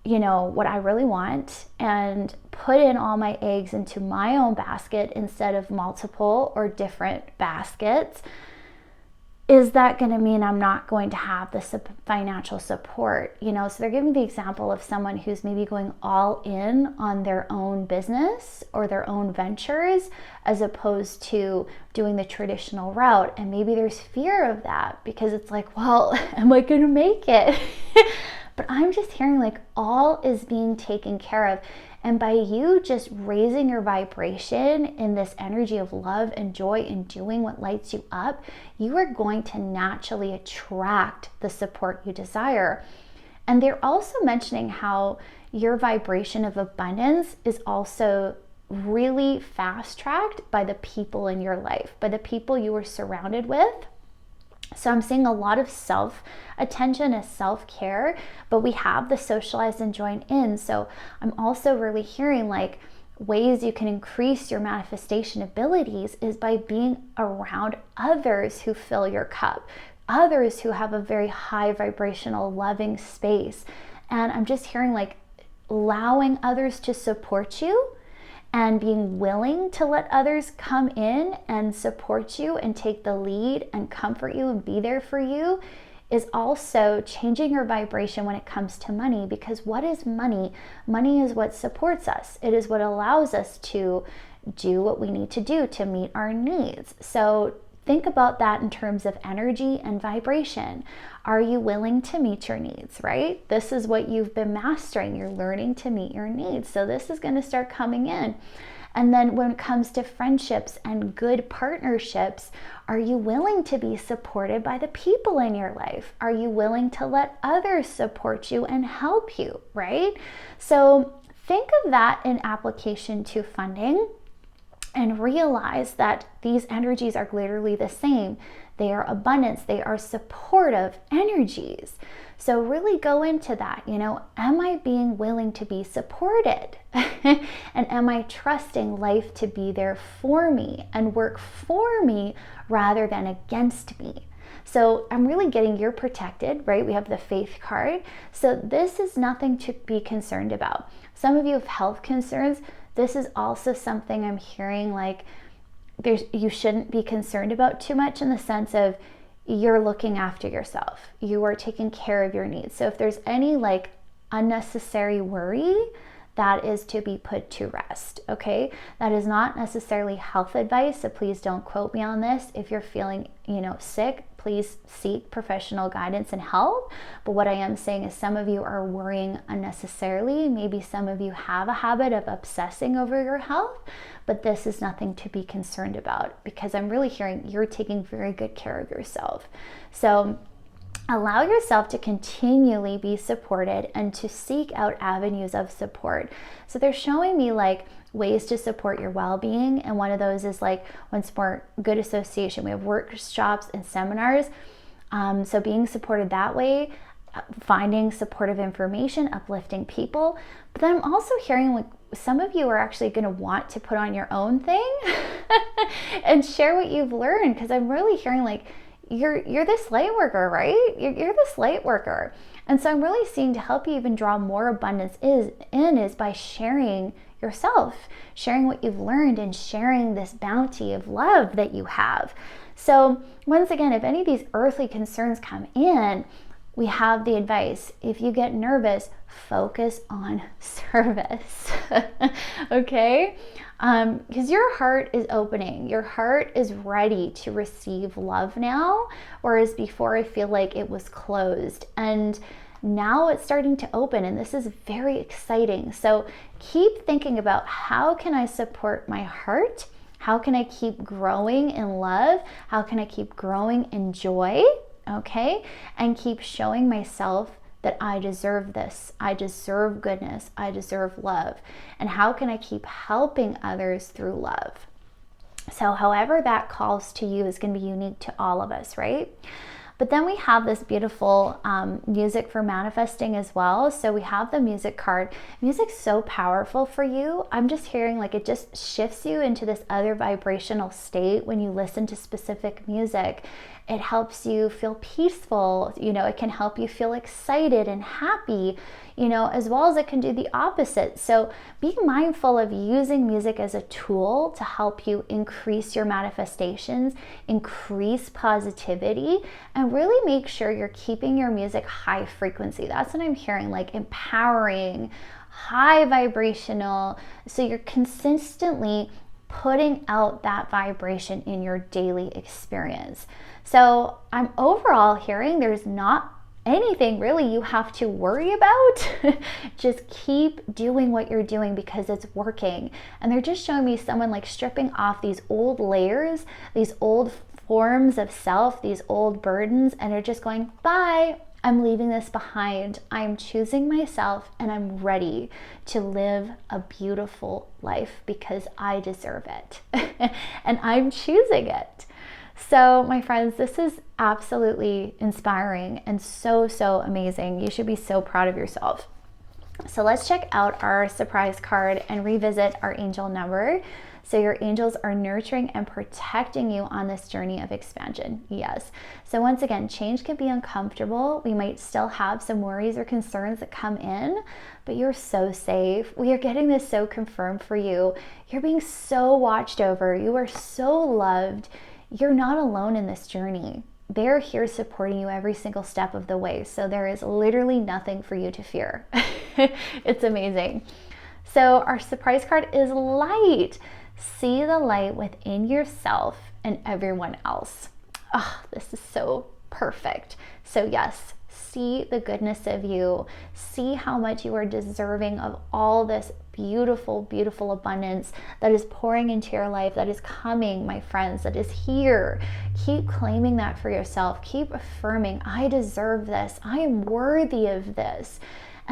what I really want, and put in all my eggs into my own basket instead of multiple or different baskets, is that going to mean I'm not going to have the financial support? So they're giving the example of someone who's maybe going all in on their own business or their own ventures, as opposed to doing the traditional route. And maybe there's fear of that, because it's like, well, am I going to make it? But I'm just hearing like all is being taken care of. And by you just raising your vibration in this energy of love and joy and doing what lights you up, you are going to naturally attract the support you desire. And they're also mentioning how your vibration of abundance is also really fast-tracked by the people in your life, by the people you are surrounded with. So I'm seeing a lot of self-attention as self-care, but we have the socialize and join in. So I'm also really hearing like ways you can increase your manifestation abilities is by being around others who fill your cup, others who have a very high vibrational loving space. And I'm just hearing like allowing others to support you, and being willing to let others come in and support you and take the lead and comfort you and be there for you is also changing your vibration when it comes to money. Because what is money? Money is what supports us. It is what allows us to do what we need to do to meet our needs. So think about that in terms of energy and vibration. Are you willing to meet your needs, right? This is what you've been mastering. You're learning to meet your needs. So this is going to start coming in. And then when it comes to friendships and good partnerships, are you willing to be supported by the people in your life? Are you willing to let others support you and help you, right? So think of that in application to funding and realize that these energies are literally the same. They are abundance, they are supportive energies. So really go into that, am I being willing to be supported? And am I trusting life to be there for me and work for me rather than against me? So I'm really getting you're protected, right? We have the faith card. So this is nothing to be concerned about. Some of you have health concerns. This is also something I'm hearing like you shouldn't be concerned about too much, in the sense of you're looking after yourself. You are taking care of your needs. So if there's any like unnecessary worry, that is to be put to rest, okay? That is not necessarily health advice, so please don't quote me on this. If you're feeling, sick, please seek professional guidance and help. But what I am saying is some of you are worrying unnecessarily. Maybe some of you have a habit of obsessing over your health, but this is nothing to be concerned about, because I'm really hearing you're taking very good care of yourself. So allow yourself to continually be supported and to seek out avenues of support. So they're showing me like ways to support your well-being, and one of those is like once more good association. We have workshops and seminars, so being supported that way, finding supportive information, uplifting people. But then I'm also hearing like some of you are actually going to want to put on your own thing and share what you've learned, because I'm really hearing like you're this light worker, right? You're this light worker. And so I'm really seeing to help you even draw more abundance is by sharing yourself, sharing what you've learned, and sharing this bounty of love that you have. So once again, if any of these earthly concerns come in, we have the advice. If you get nervous, focus on service, okay? Because your heart is opening. Your heart is ready to receive love now, whereas before I feel like it was closed. And now it's starting to open, and this is very exciting. So keep thinking about, how can I support my heart? How can I keep growing in love? How can I keep growing in joy? Okay? And keep showing myself that I deserve this. I deserve goodness. I deserve love. And how can I keep helping others through love? So however that calls to you is going to be unique to all of us, right? But then we have this beautiful music for manifesting as well. So we have the music card. Music's so powerful for you. I'm just hearing like it just shifts you into this other vibrational state when you listen to specific music. It helps you feel peaceful. It can help you feel excited and happy, as well as it can do the opposite. So be mindful of using music as a tool to help you increase your manifestations, increase positivity, and really make sure you're keeping your music high frequency. That's what I'm hearing, like empowering, high vibrational. So you're consistently putting out that vibration in your daily experience. So I'm overall hearing there's not anything really you have to worry about. Just keep doing what you're doing because it's working. And they're just showing me someone like stripping off these old layers, these old forms of self, these old burdens, and they're just going, bye. I'm leaving this behind. I'm choosing myself, and I'm ready to live a beautiful life because I deserve it. And I'm choosing it. So my friends, this is absolutely inspiring and so, so amazing. You should be so proud of yourself. So let's check out our surprise card and revisit our angel number. So your angels are nurturing and protecting you on this journey of expansion. Yes. So once again, change can be uncomfortable. We might still have some worries or concerns that come in, but you're so safe. We are getting this so confirmed for you. You're being so watched over. You are so loved. You're not alone in this journey. They're here supporting you every single step of the way. So there is literally nothing for you to fear. It's amazing. So our surprise card is light. See the light within yourself and everyone else. Oh, this is so perfect. So yes, see the goodness of you. See how much you are deserving of all this beautiful, beautiful abundance that is pouring into your life, that is coming, my friends, that is here. Keep claiming that for yourself. Keep affirming, I deserve this. I am worthy of this.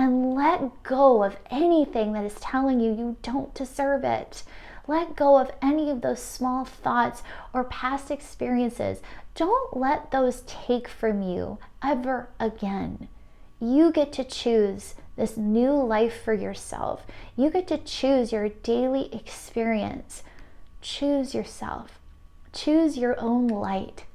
and let go of anything that is telling you you don't deserve it. Let go of any of those small thoughts or past experiences. Don't let those take from you ever again. You get to choose this new life for yourself. You get to choose your daily experience. Choose yourself. Choose your own light.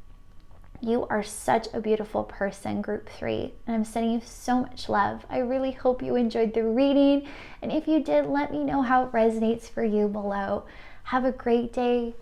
You are such a beautiful person, group 3, and I'm sending you so much love. I really hope you enjoyed the reading, and if you did, let me know how it resonates for you below. Have a great day.